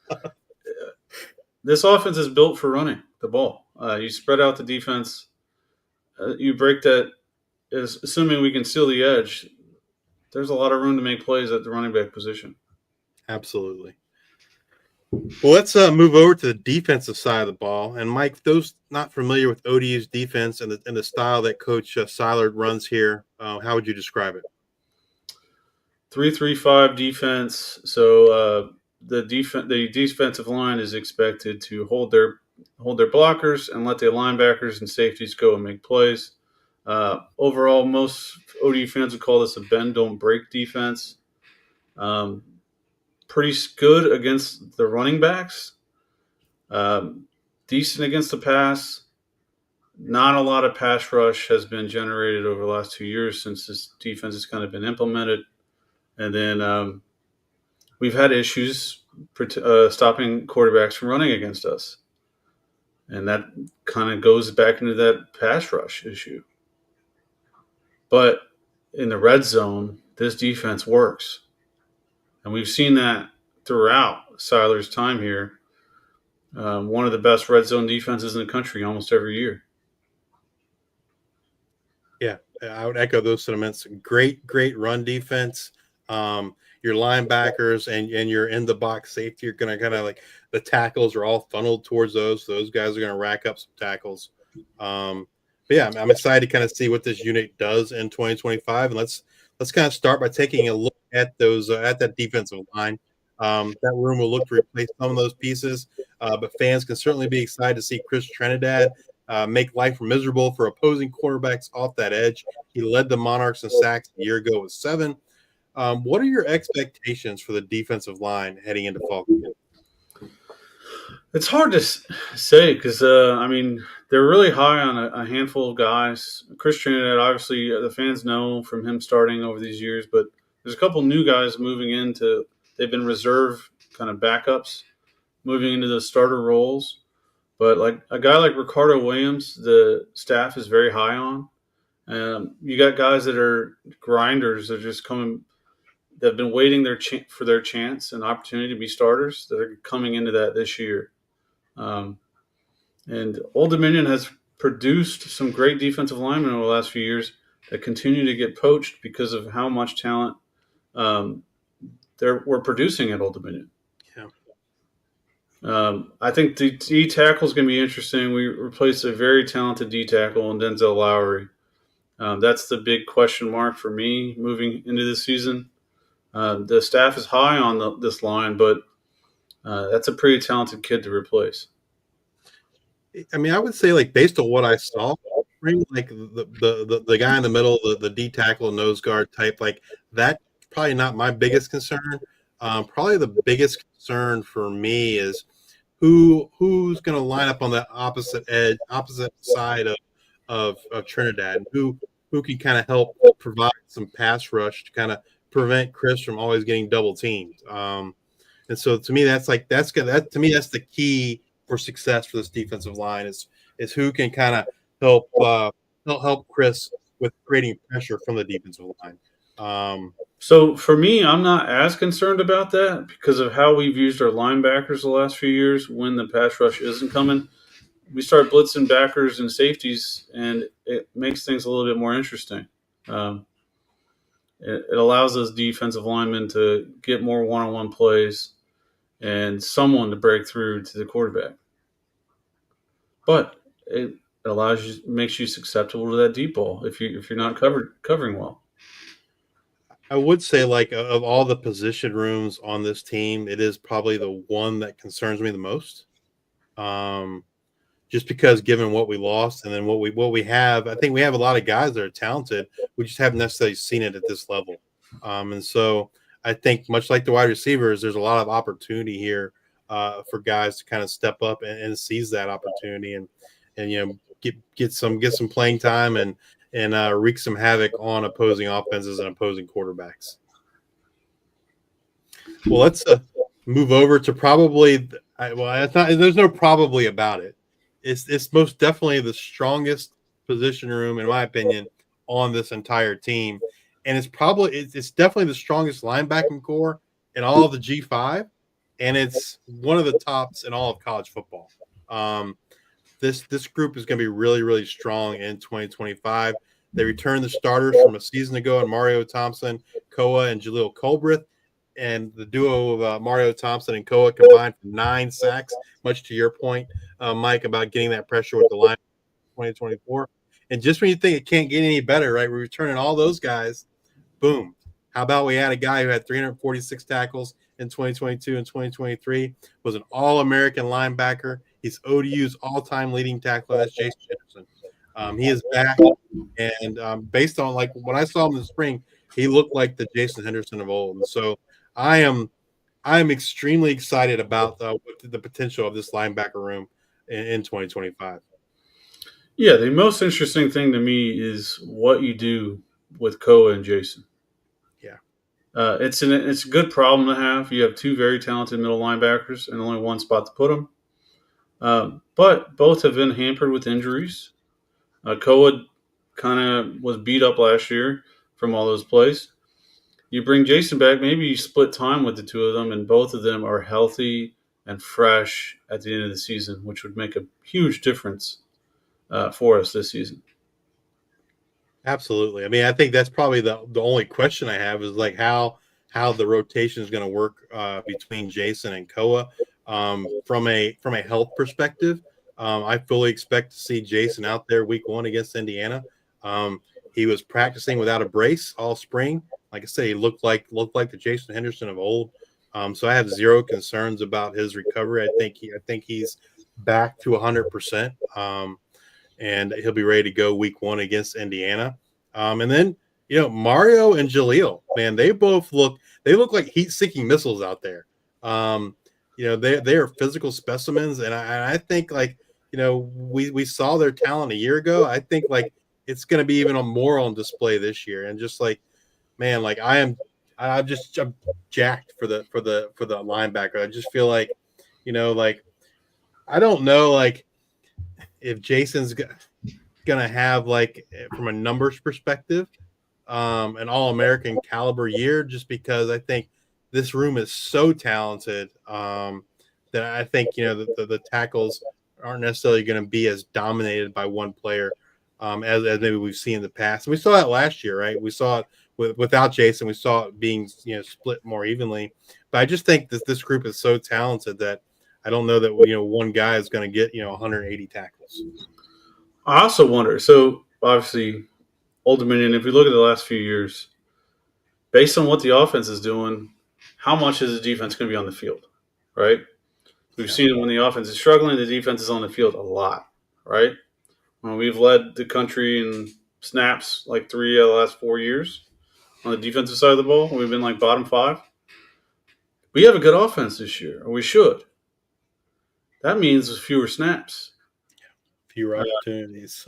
[SPEAKER 2] this offense is built for running the ball. You spread out the defense. You break that, assuming we can steal the edge. There's a lot of room to make plays at the running back position.
[SPEAKER 1] Absolutely. Well, let's move over to the defensive side of the ball. And Mike, those not familiar with ODU's defense and the style that Coach Seilert runs here, how would you describe it?
[SPEAKER 2] 3-3-5 defense. So the defensive line is expected to hold their blockers and let their linebackers and safeties go and make plays. Overall, most ODU fans would call this a bend, don't break defense. pretty good against the running backs, decent against the pass. Not a lot of pass rush has been generated over the last 2 years since this defense has kind of been implemented. And then we've had issues stopping quarterbacks from running against us. And that kind of goes back into that pass rush issue. But in the red zone, this defense works. And we've seen that throughout Seiler's time here. One of the best red zone defenses in the country almost every year.
[SPEAKER 1] Yeah, I would echo those sentiments. Great run defense. Your linebackers and your in the box safety are going to kind of like the tackles are all funneled towards those. So those guys are going to rack up some tackles. But yeah, I'm excited to kind of see what this unit does in 2025. And let's kind of start by taking a look at those at that defensive line. That room will look to replace some of those pieces, but fans can certainly be excited to see Chris Trinidad make life miserable for opposing quarterbacks off that edge. He led the Monarchs in sacks a year ago with 7. What are your expectations for the defensive line heading into fall camp?
[SPEAKER 2] It's hard to say because, I mean, they're really high on a handful of guys. Chris Trinidad, obviously, the fans know from him starting over these years, but there's a couple new guys moving into – they've been reserve kind of backups moving into the starter roles. But like a guy like Ricardo Williams, the staff is very high on. You got guys that are grinders that are just coming – that have been waiting for their chance and opportunity to be starters that are coming into that this year. And Old Dominion has produced some great defensive linemen over the last few years that continue to get poached because of how much talent we're producing at Old Dominion.
[SPEAKER 1] Yeah.
[SPEAKER 2] I think the D tackle is going to be interesting. We replaced a very talented D tackle in Denzel Lowry. That's the big question mark for me moving into this season. The staff is high on this line, but that's a pretty talented kid to replace.
[SPEAKER 1] I mean, I would say like based on what I saw, like the guy in the middle, the D tackle, nose guard type, like that probably not my biggest concern. Probably the biggest concern for me is who's going to line up on the opposite side of Trinidad, and who can kind of help provide some pass rush to kind of prevent Chris from always getting double teamed. And so to me, that's the key for success for this defensive line is who can kind of help Chris with creating pressure from the defensive line.
[SPEAKER 2] So for me, I'm not as concerned about that because of how we've used our linebackers the last few years when the pass rush isn't coming. We start blitzing backers and safeties, and it makes things a little bit more interesting. It allows those defensive linemen to get more one-on-one plays and someone to break through to the quarterback. But it makes you susceptible to that deep ball if you're not covering well.
[SPEAKER 1] I would say, like, of all the position rooms on this team, it is probably the one that concerns me the most. Just because given what we lost and then what we have, I think we have a lot of guys that are talented. We just haven't necessarily seen it at this level. And so I think much like the wide receivers, there's a lot of opportunity here for guys to kind of step up and seize that opportunity and get some playing time and wreak some havoc on opposing offenses and opposing quarterbacks. Well, let's move over to probably. There's no probably about it. It's most definitely the strongest position room, in my opinion, on this entire team, and it's definitely the strongest linebacking core in all of the G5, and it's one of the tops in all of college football. This group is going to be really, really strong in 2025. They returned the starters from a season ago in Mario Thompson, Koa, and Jaleel Colbreth. And the duo of Mario Thompson and Koa combined for 9 sacks, much to your point, Mike, about getting that pressure with the line in 2024. And just when you think it can't get any better, right, we're returning all those guys, boom. How about we had a guy who had 346 tackles in 2022 and 2023, was an All-American linebacker. He's ODU's all-time leading tackler. That's Jason Henderson. He is back, and based on like when I saw him in the spring, he looked like the Jason Henderson of old. And so I am I'm extremely excited about the potential of this linebacker room in 2025.
[SPEAKER 2] Yeah, the most interesting thing to me is what you do with Koa and Jason.
[SPEAKER 1] Yeah,
[SPEAKER 2] It's a good problem to have. You have two very talented middle linebackers and only one spot to put them. But both have been hampered with injuries. Koa kind of was beat up last year from all those plays. You bring Jason back, maybe you split time with the two of them, and both of them are healthy and fresh at the end of the season, which would make a huge difference for us this season.
[SPEAKER 1] absolutely. I mean, I think that's probably the only question I have is like how the rotation is going to work between Jason and Koa from a health perspective. I fully expect to see Jason out there week 1 against Indiana. He was practicing without a brace all spring. Like I say, he looked like the Jason Henderson of old. So I have zero concerns about his recovery. I think he's back to 100%. And he'll be ready to go week 1 against Indiana. And then Mario and Jaleel, man, they look like heat-seeking missiles out there. They are physical specimens, and I think like we saw their talent a year ago. I think like it's going to be even more on display this year, and just like man, like I'm jacked for the linebacker. I just feel like like I don't know like if Jason's gonna have like from a numbers perspective an all-American caliber year, just because I think this room is so talented that I think the tackles aren't necessarily going to be as dominated by one player as maybe we've seen in the past. And we saw that last year, right? We saw it without Jason. We saw it being split more evenly. But I just think this group is so talented that I don't know that one guy is going to get 180 tackles.
[SPEAKER 2] I also wonder. So obviously, Old Dominion. If we look at the last few years, based on what the offense is doing, how much is the defense going to be on the field, right? We've
[SPEAKER 1] Yeah.
[SPEAKER 2] seen it when the offense is struggling, the defense is on the field a lot, right? We've led the country in snaps like 3 of the last 4 years on the defensive side of the ball. We've been like bottom 5. We have a good offense this year, or we should. That means fewer snaps
[SPEAKER 1] Fewer opportunities.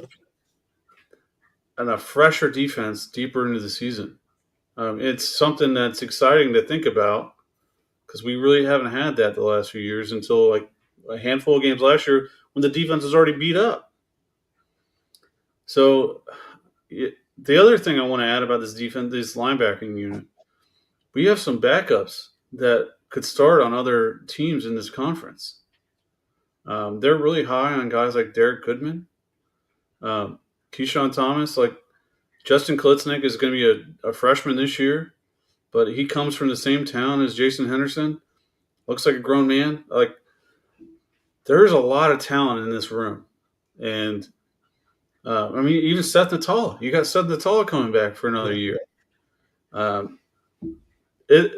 [SPEAKER 2] and a fresher defense deeper into the season. It's something that's exciting to think about because we really haven't had that the last few years until like a handful of games last year when the defense is already beat up. So the other thing I want to add about this defense, this linebacking unit, we have some backups that could start on other teams in this conference. They're really high on guys like Derek Goodman, Keyshawn Thomas. Like Justin Klitznick is going to be a freshman this year, but he comes from the same town as Jason Henderson. Looks like a grown man. Like there's a lot of talent in this room, and I mean even Seth Natala. You got Seth Natala coming back for another year. Um, it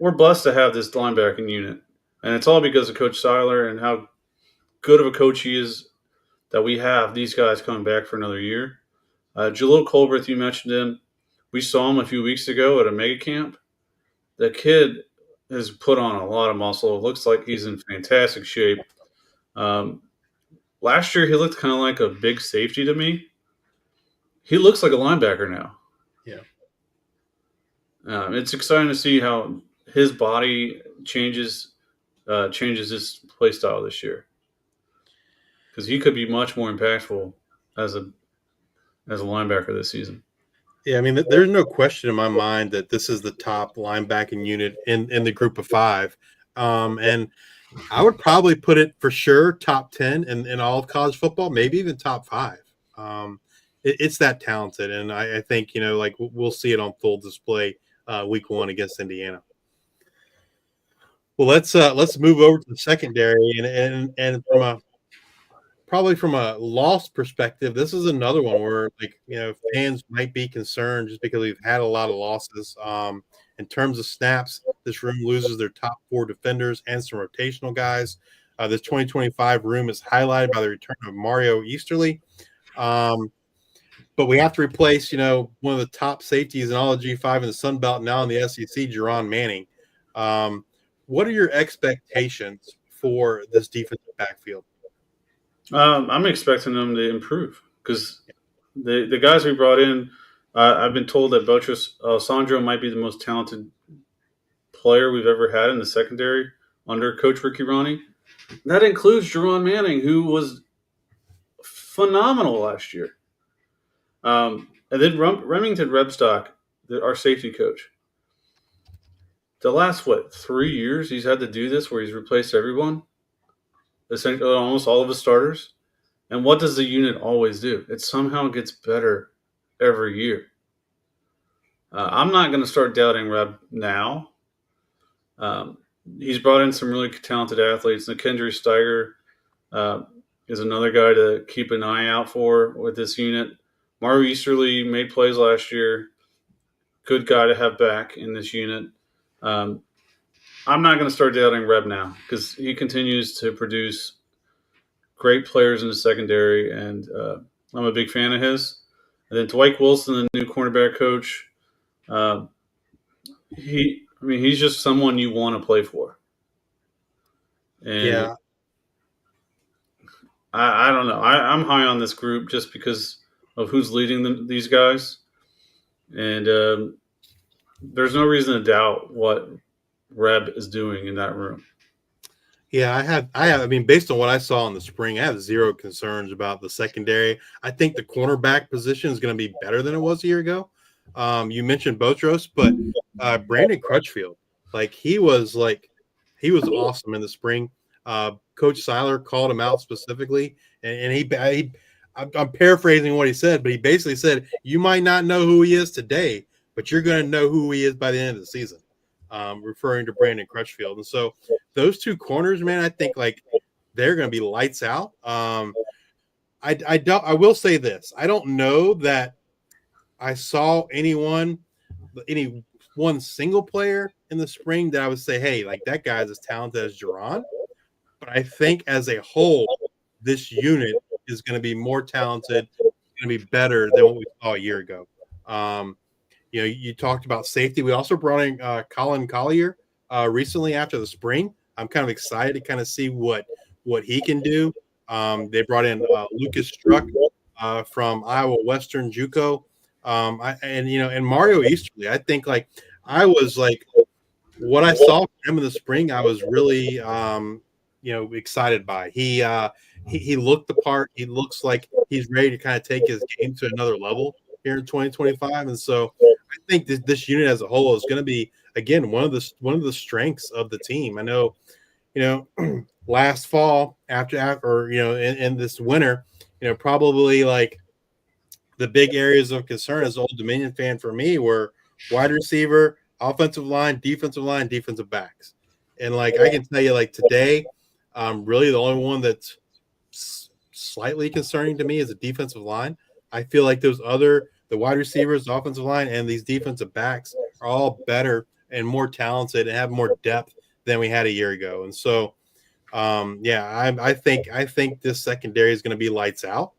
[SPEAKER 2] we're blessed to have this linebacking unit, and it's all because of Coach Seiler and how good of a coach he is that we have these guys coming back for another year. Jalil Colbert, you mentioned him. We saw him a few weeks ago at a mega camp. The kid has put on a lot of muscle. It looks like he's in fantastic shape. Um, Last year, he looked kind of like a big safety to me. He looks like a linebacker now.
[SPEAKER 1] Yeah.
[SPEAKER 2] It's exciting to see how his body changes his play style this year because he could be much more impactful as a linebacker this season.
[SPEAKER 1] Yeah, I mean, there's no question in my mind that this is the top linebacking unit in the group of 5. And I would probably put it for sure top 10 in all of college football, maybe even top 5. It's that talented. And I think, like we'll see it on full display week 1 against Indiana. Well, let's move over to the secondary and from a loss perspective, this is another one where fans might be concerned just because we've had a lot of losses. In terms of snaps, this room loses their top 4 defenders and some rotational guys. This 2025 room is highlighted by the return of Mario Easterly. But we have to replace, one of the top safeties in all of G5 in the Sun Belt, now in the SEC, Jerron Manning. what are your expectations for this defensive backfield?
[SPEAKER 2] I'm expecting them to improve because the guys we brought in, I've been told that Boutros Alessandro might be the most talented player we've ever had in the secondary under Coach Ricky Ronnie. That includes Jerron Manning, who was phenomenal last year. And then Remington Rebstock, our safety coach. The last 3 years he's had to do this, where he's replaced everyone, essentially almost all of his starters. And what does the unit always do? It somehow gets better every year. I'm not going to start doubting Reb now. He's brought in some really talented athletes. Kendry Steiger is another guy to keep an eye out for with this unit. Mario Easterly made plays last year. Good guy to have back in this unit. I'm not going to start doubting Reb now because he continues to produce great players in the secondary, and I'm a big fan of his. And then Dwight Wilson, the new cornerback coach, he's just someone you want to play for. And
[SPEAKER 1] Yeah,
[SPEAKER 2] I don't know. I'm high on this group just because of who's leading these guys, and there's no reason to doubt what Reb is doing in that room.
[SPEAKER 1] yeah, I have. I mean, based on what I saw in the spring, I have zero concerns about the secondary. I think the cornerback position is going to be better than it was a year ago. You mentioned Botros, but Brandon Crutchfield, he was awesome in the spring. Coach Seiler called him out specifically, and I'm paraphrasing what he said, but he basically said, "You might not know who he is today, but you're going to know who he is by the end of the season." Referring to Brandon Crutchfield, and so those two corners, man, I think they're going to be lights out. I will say this: I don't know that I saw any one single player in the spring that I would say, hey, that guy's as talented as Jerron. But I think as a whole, this unit is going to be more talented, going to be better than what we saw a year ago. You talked about safety. We also brought in Colin Collier recently after the spring. I'm kind of excited to kind of see what he can do. They brought in Lucas Struck from Iowa Western JUCO. And Mario Easterly. I think I was what I saw from him in the spring, I was really excited by. He looked the part. He looks like he's ready to kind of take his game to another level here in 2025. And so I think this unit as a whole is going to be, again, one of the strengths of the team. I know, last fall after in this winter, probably the big areas of concern as an Old Dominion fan for me were wide receiver, offensive line, defensive backs. And I can tell you today, really the only one that's slightly concerning to me is the defensive line. I feel like the wide receivers, the offensive line, and these defensive backs are all better and more talented and have more depth than we had a year ago. And so, I think this secondary is going to be lights out.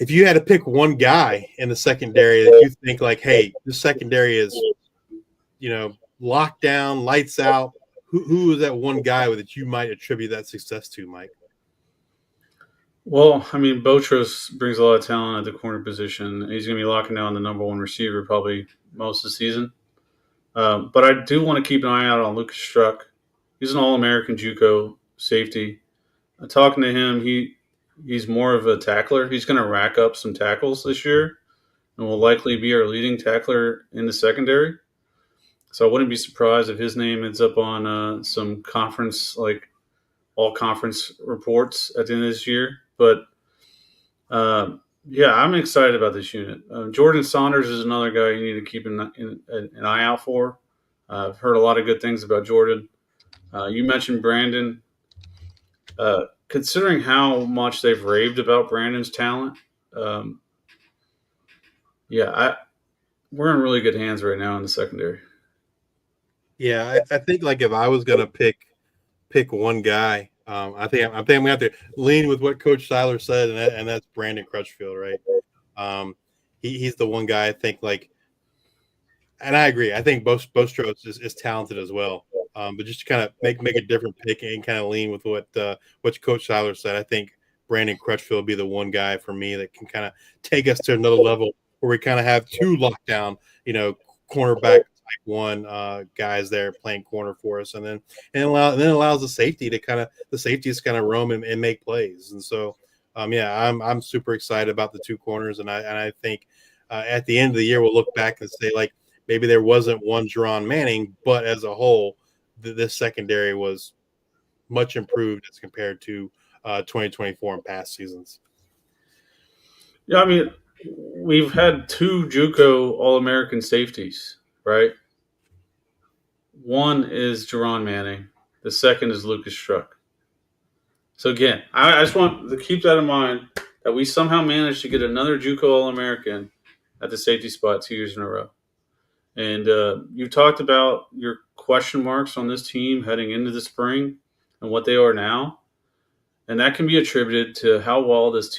[SPEAKER 1] If you had to pick one guy in the secondary that you think hey, this secondary is, locked down, lights out, who is that one guy that you might attribute that success to, Mike?
[SPEAKER 2] Well, Botros brings a lot of talent at the corner position. He's going to be locking down the number one receiver probably most of the season. But I do want to keep an eye out on Lucas Struck. He's an All-American JUCO safety. Talking to him, he's more of a tackler. He's going to rack up some tackles this year and will likely be our leading tackler in the secondary. So I wouldn't be surprised if his name ends up on some conference, all conference reports at the end of this year. But I'm excited about this unit. Jordan Saunders is another guy you need to keep an eye out for. I've heard a lot of good things about Jordan. You mentioned Brandon. Considering how much they've raved about Brandon's talent, we're in really good hands right now in the secondary.
[SPEAKER 1] Yeah, I think if I was going to pick one guy, I think I'm going to have to lean with what Coach Seiler said, and that's Brandon Crutchfield, right? He's the one guy I think And I agree. I think Bostros is talented as well. But just to kind of make a different pick and kind of lean with what Coach Seiler said, I think Brandon Crutchfield will be the one guy for me that can kind of take us to another level where we kind of have two lockdown, cornerback type one guys there playing corner for us, and then allows the safety to the safeties kind of roam and make plays. And so, yeah, I'm super excited about the two corners, and I think at the end of the year we'll look back and say like maybe there wasn't one Jerron Manning, but as a whole, this secondary was much improved as compared to 2024 and past seasons.
[SPEAKER 2] Yeah, I mean, we've had two JUCO All-American safeties, right? One is Jerron Manning. The second is Lucas Struck. So again, I just want to keep that in mind that we somehow managed to get another JUCO All-American at the safety spot 2 years in a row. And you talked about your question marks on this team heading into the spring and what they are now. And that can be attributed to how well this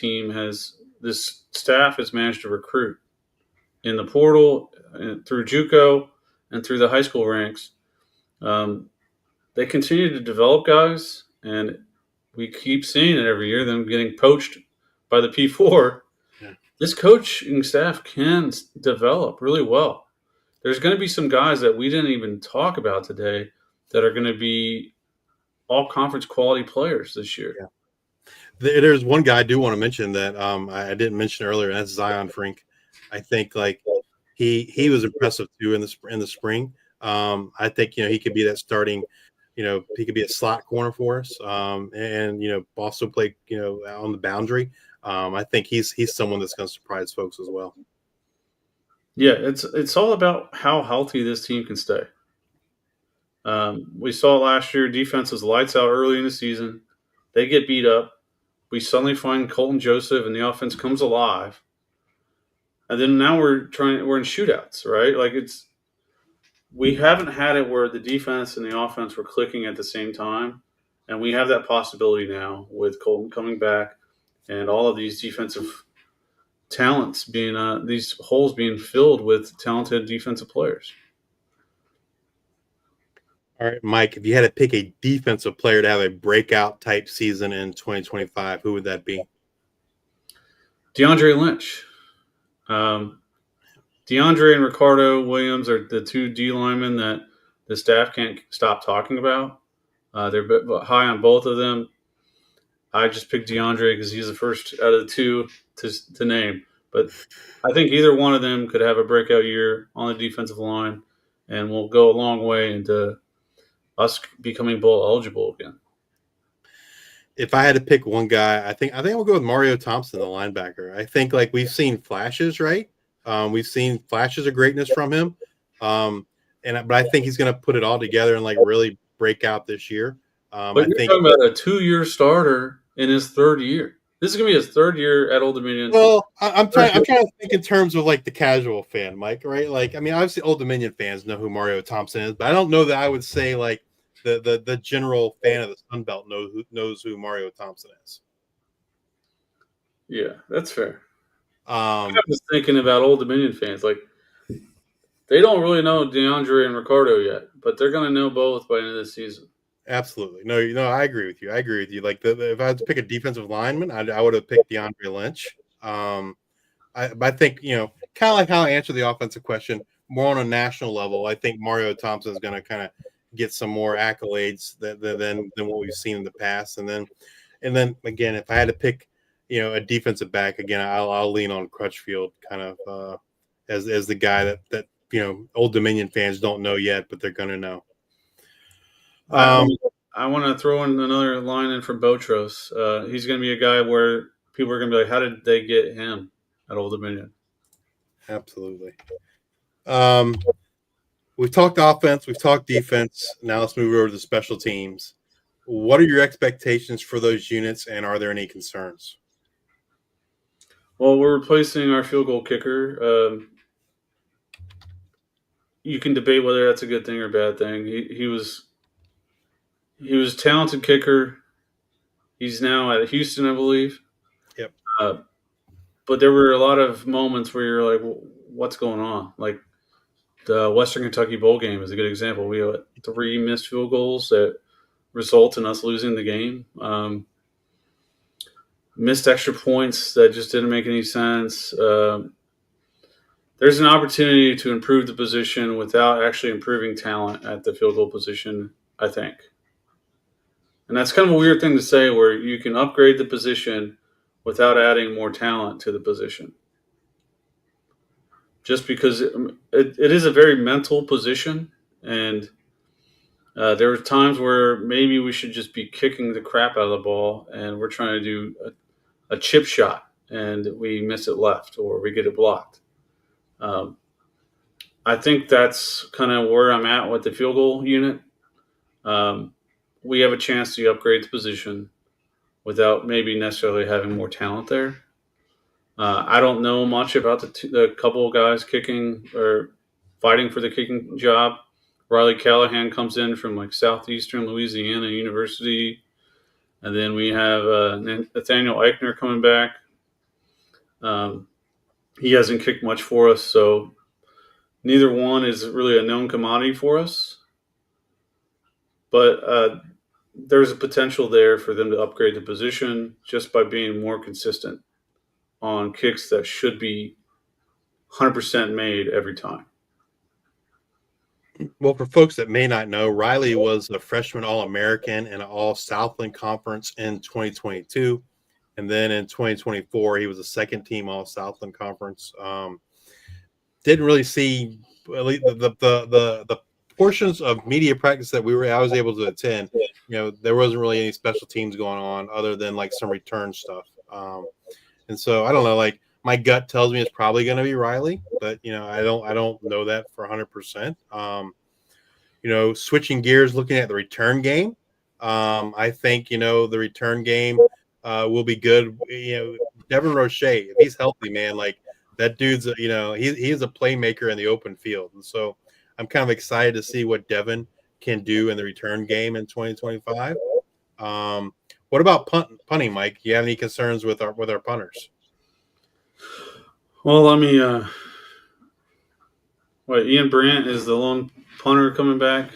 [SPEAKER 2] staff has managed to recruit in the portal, through JUCO, and through the high school ranks. They continue to develop guys, and we keep seeing it every year, them getting poached by the P4.
[SPEAKER 1] Yeah.
[SPEAKER 2] This coaching staff can develop really well. There's going to be some guys that we didn't even talk about today that are going to be all conference quality players this year.
[SPEAKER 1] Yeah. There's one guy I do want to mention that I didn't mention earlier, and that's Zion Frink. I think like he was impressive too in the spring. I think he could be that starting. He could be a slot corner for us, and also play on the boundary. I think he's someone that's going to surprise folks as well.
[SPEAKER 2] Yeah, it's all about how healthy this team can stay. We saw last year defense was lights out early in the season. They get beat up. We suddenly find Colton Joseph and the offense comes alive. And then now we're in shootouts, right? Like we haven't had it where the defense and the offense were clicking at the same time. And we have that possibility now with Colton coming back and all of these defensive talents being these holes being filled with talented defensive players.
[SPEAKER 1] All right, Mike, if you had to pick a defensive player to have a breakout type season in 2025, who would that be?
[SPEAKER 2] DeAndre Lynch. DeAndre and Ricardo Williams are the two D linemen that the staff can't stop talking about. They're high on both of them. I just picked DeAndre because he's the first out of the two to name. But I think either one of them could have a breakout year on the defensive line and will go a long way into us becoming bowl eligible again.
[SPEAKER 1] If I had to pick one guy, I think I'll go with Mario Thompson, the linebacker. I think like we've seen flashes, right? We've seen flashes of greatness from him, but I think he's going to put it all together and like really break out this year.
[SPEAKER 2] But you're talking about a 2-year starter in his third year. This is going to be his third year at Old Dominion.
[SPEAKER 1] Well, I'm trying to think in terms of like the casual fan, Mike, right? Like, I mean, obviously Old Dominion fans know who Mario Thompson is, but I don't know that I would say like the general fan of the Sun Belt knows who Mario Thompson is.
[SPEAKER 2] Yeah, that's fair. I was thinking about Old Dominion fans. Like, they don't really know DeAndre and Ricardo yet, but they're going to know both by the end of the season.
[SPEAKER 1] Absolutely. No, I agree with you. Like, if I had to pick a defensive lineman, I would have picked DeAndre Lynch. I think, kind of like how I answered the offensive question, more on a national level, I think Mario Thompson is going to kind of get some more accolades than what we've seen in the past. And then again, if I had to pick, a defensive back, again, I'll lean on Crutchfield kind of as the guy that Old Dominion fans don't know yet, but they're going to know.
[SPEAKER 2] I want to throw in another line in from Botros. He's going to be a guy where people are going to be like, how did they get him at Old Dominion?
[SPEAKER 1] Absolutely. We've talked offense, we've talked defense. Now let's move over to the special teams. What are your expectations for those units, and are there any concerns?
[SPEAKER 2] Well, we're replacing our field goal kicker. You can debate whether that's a good thing or a bad thing. He was a talented kicker. He's now at Houston, I believe.
[SPEAKER 1] Yep.
[SPEAKER 2] But there were a lot of moments where you're like, what's going on? Like, The Western Kentucky Bowl game is a good example. We had 3 missed field goals that result in us losing the game. Missed extra points that just didn't make any sense. There's an opportunity to improve the position without actually improving talent at the field goal position, I think. And that's kind of a weird thing to say, where you can upgrade the position without adding more talent to the position. Just because it is a very mental position, and there are times where maybe we should just be kicking the crap out of the ball, and we're trying to do a chip shot, and we miss it left or we get it blocked. I think that's kind of where I'm at with the field goal unit. We have a chance to upgrade the position without maybe necessarily having more talent there. I don't know much about the couple of guys kicking or fighting for the kicking job. Riley Callahan comes in from like Southeastern Louisiana University. And then we have Nathaniel Eichner coming back. He hasn't kicked much for us, so neither one is really a known commodity for us. But there's a potential there for them to upgrade the position just by being more consistent on kicks that should be 100% made every time.
[SPEAKER 1] Well, for folks that may not know, Riley was a freshman All-American and an All-Southland Conference in 2022. And then in 2024, he was a second-team All-Southland Conference. Didn't really see the portions of media practice that I was able to attend. There wasn't really any special teams going on other than like some return stuff. And so I don't know, like my gut tells me it's probably going to be Riley, but I don't know that for 100%. Switching gears, looking at the return game, I think the return game will be good. Devin Roche, if he's healthy, man, like that dude's he's a playmaker in the open field, and so I'm kind of excited to see what Devin can do in the return game in 2025. What about punting, Mike? Do you have any concerns with our punters?
[SPEAKER 2] Well, let me. Ian Brandt is the lone punter coming back.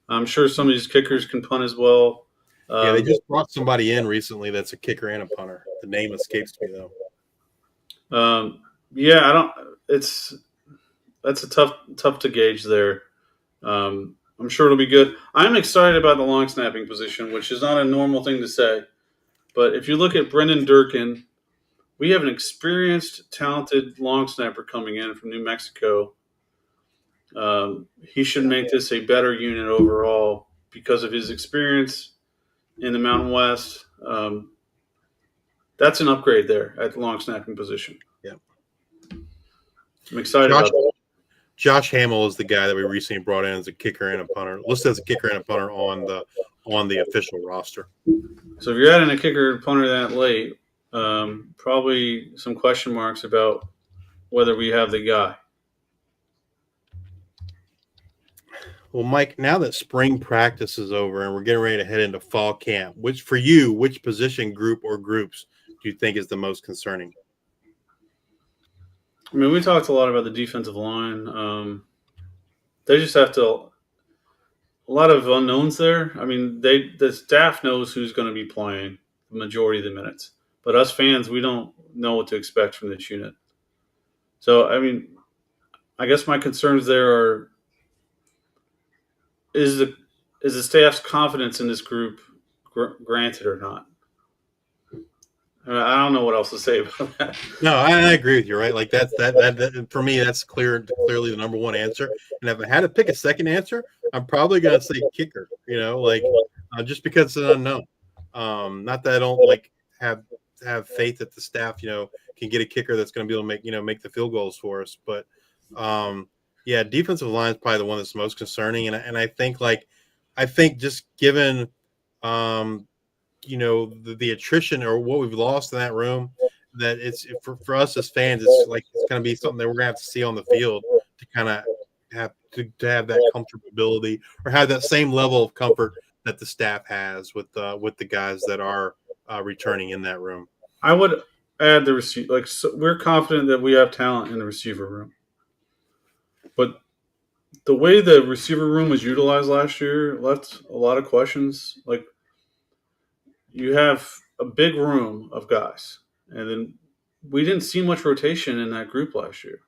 [SPEAKER 2] I'm sure some of these kickers can punt as well.
[SPEAKER 1] Yeah, they just brought somebody in recently that's a kicker and a punter. The name escapes me though.
[SPEAKER 2] Yeah, I don't. That's a tough to gauge there. I'm sure it'll be good. I'm excited about the long snapping position, which is not a normal thing to say. But if you look at Brendan Durkin, we have an experienced, talented long snapper coming in from New Mexico. He should make this a better unit overall because of his experience in the Mountain West. That's an upgrade there at the long snapping position.
[SPEAKER 1] Yeah,
[SPEAKER 2] I'm excited about that.
[SPEAKER 1] Josh Hamill is the guy that we recently brought in as a kicker and a punter, listed as a kicker and a punter on the official roster.
[SPEAKER 2] So if you're adding a kicker and punter that late, probably some question marks about whether we have the guy.
[SPEAKER 1] Well, Mike, now that spring practice is over and we're getting ready to head into fall camp, which position group or groups do you think is the most concerning?
[SPEAKER 2] I mean, we talked a lot about the defensive line. They just have a lot of unknowns there. I mean, the staff knows who's going to be playing the majority of the minutes, but us fans, we don't know what to expect from this unit. So, I mean, I guess my concerns there are: is the staff's confidence in this group granted or not? I don't know what else to say about that.
[SPEAKER 1] No, I agree with you, right? Like that for me, that's clearly the number one answer. And if I had to pick a second answer, I'm probably going to say kicker, just because it's an unknown. Not that I don't have faith that the staff, can get a kicker that's going to be able to make the field goals for us. But yeah, defensive line is probably the one that's most concerning. And I think just given, the attrition or what we've lost in that room, that it's for us as fans, it's going to be something that we're going to have to see on the field to kind of have to have that comfortability or have that same level of comfort that the staff has with the guys that are returning in that room.
[SPEAKER 2] I would add the receiver. We're confident that we have talent in the receiver room, but the way the receiver room was utilized last year left a lot of questions. Like, you have a big room of guys, and then we didn't see much rotation in that group last year.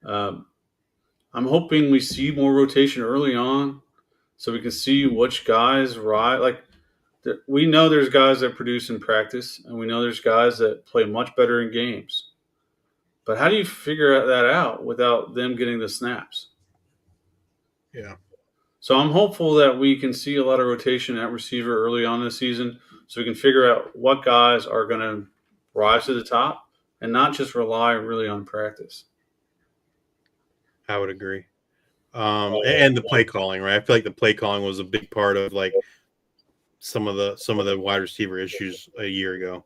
[SPEAKER 2] Um, I'm hoping we see more rotation early on, so we can see which guys ride. Like, we know there's guys that produce in practice, and we know there's guys that play much better in games. But how do you figure that out without them getting the snaps?
[SPEAKER 1] Yeah.
[SPEAKER 2] So I'm hopeful that we can see a lot of rotation at receiver early on in the season, so we can figure out what guys are going to rise to the top and not just rely really on practice.
[SPEAKER 1] I would agree. And the play calling, right? I feel like the play calling was a big part of like some of the wide receiver issues a year ago.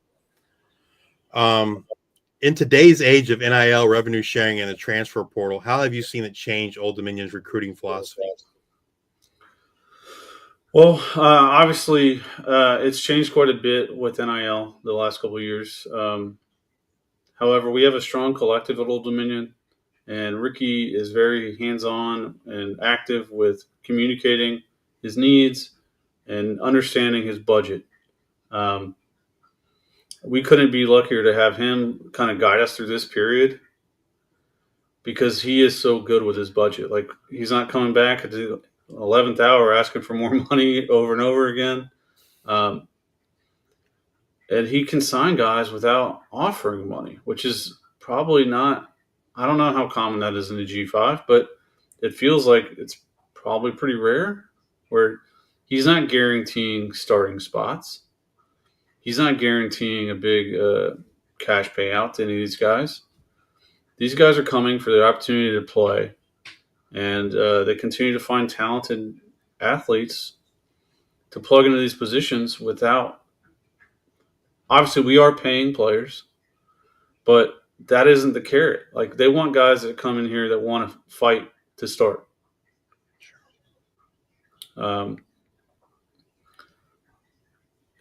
[SPEAKER 1] In today's age of NIL revenue sharing and the transfer portal, how have you seen it change Old Dominion's recruiting philosophy?
[SPEAKER 2] Well, obviously, it's changed quite a bit with NIL the last couple of years. However, we have a strong collective at Old Dominion, and Ricky is very hands-on and active with communicating his needs and understanding his budget. Um, we couldn't be luckier to have him kind of guide us through this period because he is so good with his budget. Like, he's not coming back at the 11th hour asking for more money over and over again. Um, and he can sign guys without offering money, which is probably not. I don't know how common that is in the G5, but it feels like it's probably pretty rare where he's not guaranteeing starting spots. He's not guaranteeing a big cash payout to any of these guys. These guys are coming for the opportunity to play, and they continue to find talented athletes to plug into these positions without. Obviously, we are paying players, but that isn't the carrot. Like, they want guys that come in here that want to fight to start. Um,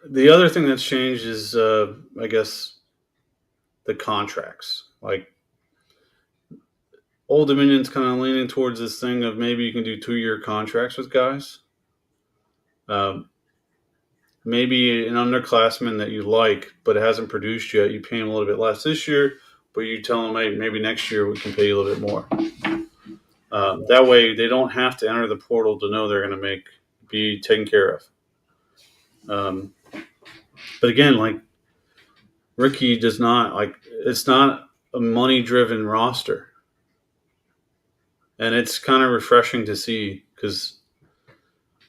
[SPEAKER 2] the other thing that's changed is, I guess, the contracts. Like, Old Dominion's kind of leaning towards this thing of maybe you can do 2-year contracts with guys. Um, Maybe an underclassman that you like but it hasn't produced yet, you pay him a little bit less this year, but you tell him, hey, maybe next year we can pay you a little bit more. That way they don't have to enter the portal to know they're going to be taken care of. But again, like, Ricky does not, like, it's not a money driven roster. And it's kind of refreshing to see because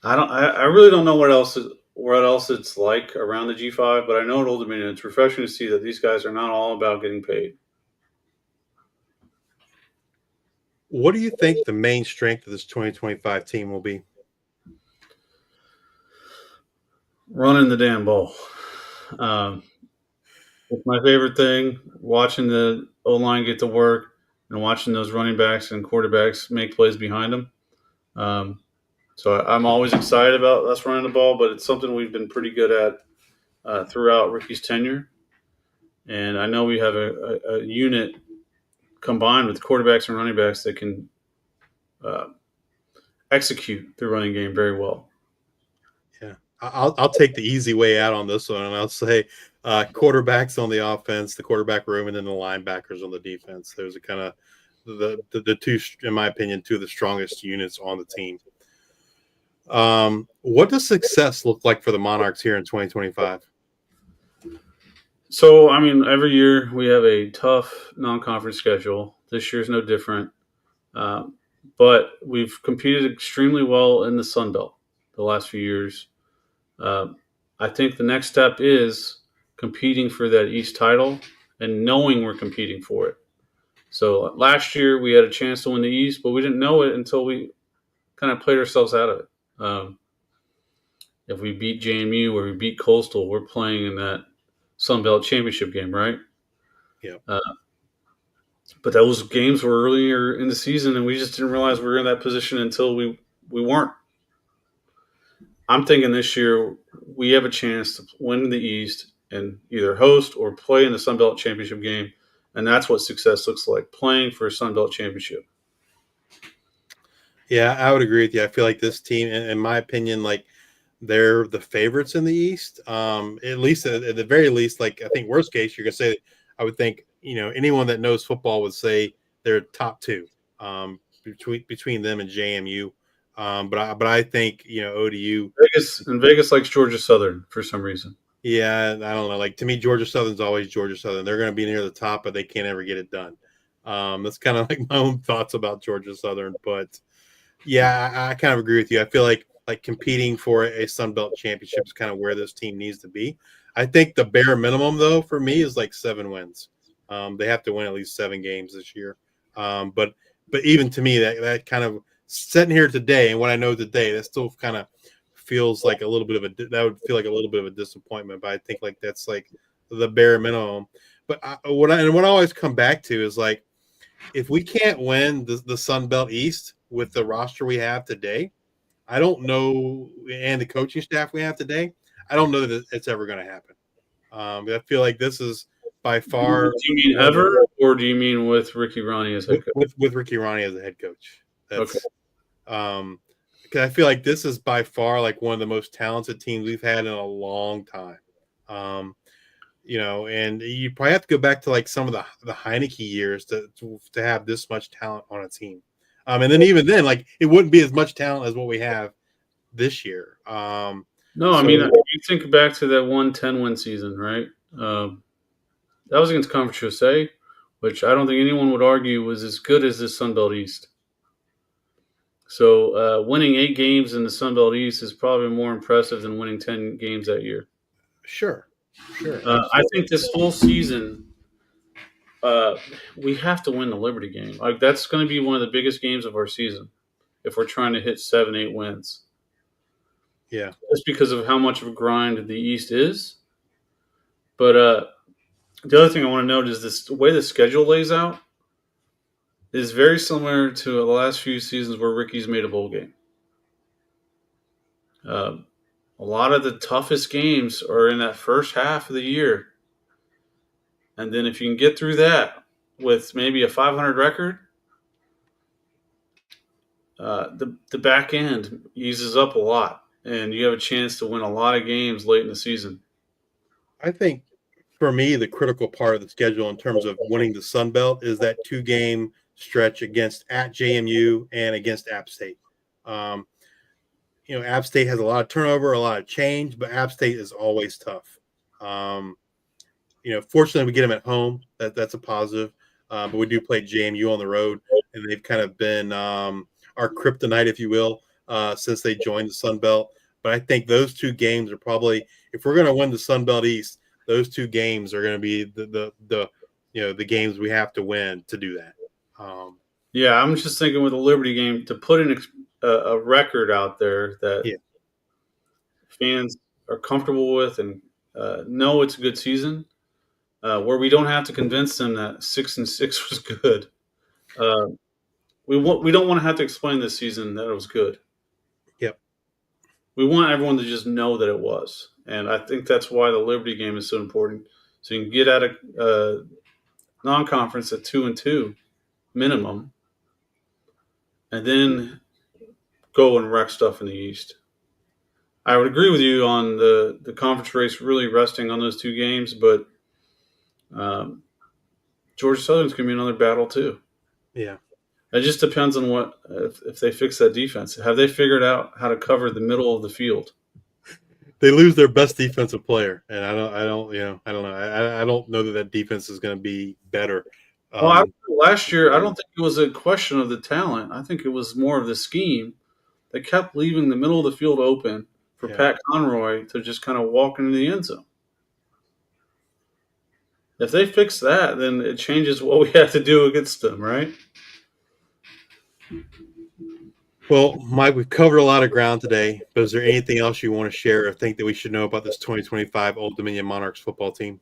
[SPEAKER 2] I really don't know what else it's like around the G5, but I know at Old Dominion it's refreshing to see that these guys are not all about getting paid.
[SPEAKER 1] What do you think the main strength of this 2025 team will be?
[SPEAKER 2] Running the damn ball. It's my favorite thing, watching the O-line get to work and watching those running backs and quarterbacks make plays behind them. So I'm always excited about us running the ball, but it's something we've been pretty good at throughout Ricky's tenure. And I know we have a unit combined with quarterbacks and running backs that can execute the running game very well.
[SPEAKER 1] Yeah, I'll take the easy way out on this one, and I'll say quarterbacks on the offense, the quarterback room, and then the linebackers on the defense. Those are kind of the two, in my opinion, two of the strongest units on the team. What does success look like for the Monarchs here in 2025?
[SPEAKER 2] So, I mean, every year we have a tough non-conference schedule. This year's no different. But we've competed extremely well in the Sun Belt the last few years. I think the next step is competing for that East title and knowing we're competing for it. So last year we had a chance to win the East, but we didn't know it until we kind of played ourselves out of it. If we beat JMU or we beat Coastal, we're playing in that Sun Belt championship game, right?
[SPEAKER 1] Yeah.
[SPEAKER 2] But those games were earlier in the season, and we just didn't realize we were in that position until we weren't. I'm thinking this year we have a chance to win the East and either host or play in the Sun Belt championship game, and that's what success looks like, playing for a Sun Belt championship.
[SPEAKER 1] Yeah, I would agree with you. I feel like this team, in my opinion, like they're the favorites in the East. At least at the very least, like I think worst case, you're gonna say I would think, anyone that knows football would say they're top two, between them and JMU. But I think, ODU.
[SPEAKER 2] Vegas likes Georgia Southern for some reason.
[SPEAKER 1] Yeah, I don't know. Like to me, Georgia Southern's always Georgia Southern. They're going to be near the top, but they can't ever get it done. That's kind of like my own thoughts about Georgia Southern. But yeah, I kind of agree with you. I feel like competing for a Sun Belt championship is kind of where this team needs to be. I think the bare minimum though for me is like 7 wins. They have to win at least 7 games this year. But even to me, that kind of sitting here today and what I know today, that still kind of feels like a little bit of that would feel like a little bit of a disappointment. But I think like that's like the bare minimum. But what I always come back to is like, if we can't win the Sun Belt East with the roster we have today, I don't know, and the coaching staff we have today, I don't know that it's ever going to happen. I feel like this is by far.
[SPEAKER 2] Do you mean ever, or do you mean with Ricky Ronnie as head coach?
[SPEAKER 1] With Ricky Ronnie as the head coach. That's
[SPEAKER 2] okay.
[SPEAKER 1] Because I feel like this is by far like one of the most talented teams we've had in a long time. And you probably have to go back to like some of the Heineke years to have this much talent on a team. And then even then, like it wouldn't be as much talent as what we have this year.
[SPEAKER 2] No, I mean, you think back to that 1-10-win season, right? That was against Conference USA, which I don't think anyone would argue was as good as the Sun Belt East. So winning 8 games in the Sun Belt East is probably more impressive than winning 10 games that year.
[SPEAKER 1] Sure.
[SPEAKER 2] I think this whole season, we have to win the Liberty game. Like that's going to be one of the biggest games of our season if we're trying to hit 7-8 wins.
[SPEAKER 1] Yeah.
[SPEAKER 2] Just because of how much of a grind the East is. But the other thing I want to note is the way the schedule lays out is very similar to the last few seasons where Ricky's made a bowl game. A lot of the toughest games are in that first half of the year. And then if you can get through that with maybe a 500 record, the back end eases up a lot. And you have a chance to win a lot of games late in the season.
[SPEAKER 1] I think for me, the critical part of the schedule in terms of winning the Sun Belt is that 2-game stretch against at JMU and against App State. App State has a lot of turnover, a lot of change, but App State is always tough. Fortunately, we get them at home. That's a positive. But we do play JMU on the road, and they've kind of been our kryptonite, if you will, since they joined the Sun Belt. But I think those 2 games are probably, if we're going to win the Sun Belt East, those 2 games are going to be the games we have to win to do that.
[SPEAKER 2] Yeah, I'm just thinking with the Liberty game to put in a record out there that fans are comfortable with and know it's a good season, where we don't have to convince them that 6-6 was good. We don't want to have to explain this season that it was good.
[SPEAKER 1] Yep.
[SPEAKER 2] We want everyone to just know that it was, and I think that's why the Liberty game is so important. So you can get out of non-conference at 2-2 minimum, and then go and wreck stuff in the East. I would agree with you on the conference race really resting on those 2 games, but Georgia Southern's going to be another battle too.
[SPEAKER 1] Yeah.
[SPEAKER 2] It just depends on if they fix that defense. Have they figured out how to cover the middle of the field?
[SPEAKER 1] They lose their best defensive player, and I don't know. I don't know that defense is going to be better.
[SPEAKER 2] Last year, I don't think it was a question of the talent. I think it was more of the scheme. They kept leaving the middle of the field open for Pat Conroy to just kind of walk into the end zone. If they fix that, then it changes what we have to do against them, right?
[SPEAKER 1] Well, Mike, we've covered a lot of ground today, but is there anything else you want to share or think that we should know about this 2025 Old Dominion Monarchs football team?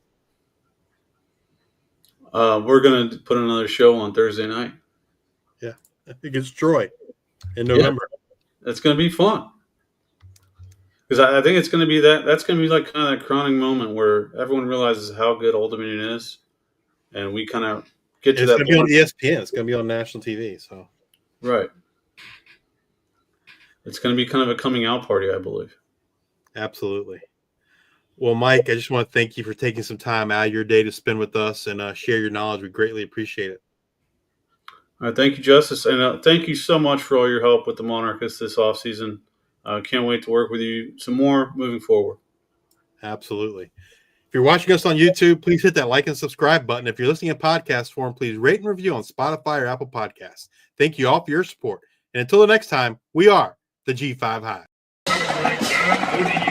[SPEAKER 2] We're going to put another show on Thursday night.
[SPEAKER 1] Yeah, I think it's Troy in November.
[SPEAKER 2] Yeah. It's going to be fun. Because I think it's going to be that's going to be like kind of that crowning moment where everyone realizes how good Old Dominion is. And we kind of get to that.
[SPEAKER 1] It's going to be on ESPN. It's going to be on national TV. So,
[SPEAKER 2] right. it's going to be kind of a coming out party, I believe.
[SPEAKER 1] Absolutely. Well, Mike, I just want to thank you for taking some time out of your day to spend with us and share your knowledge. We greatly appreciate it.
[SPEAKER 2] All right, thank you, Justice, and thank you so much for all your help with the Monarchists this offseason. Can't wait to work with you some more moving forward.
[SPEAKER 1] Absolutely. If you're watching us on YouTube, please hit that like and subscribe button. If you're listening in podcast form, please rate and review on Spotify or Apple Podcasts. Thank you all for your support. And until the next time, we are the G5 Hive.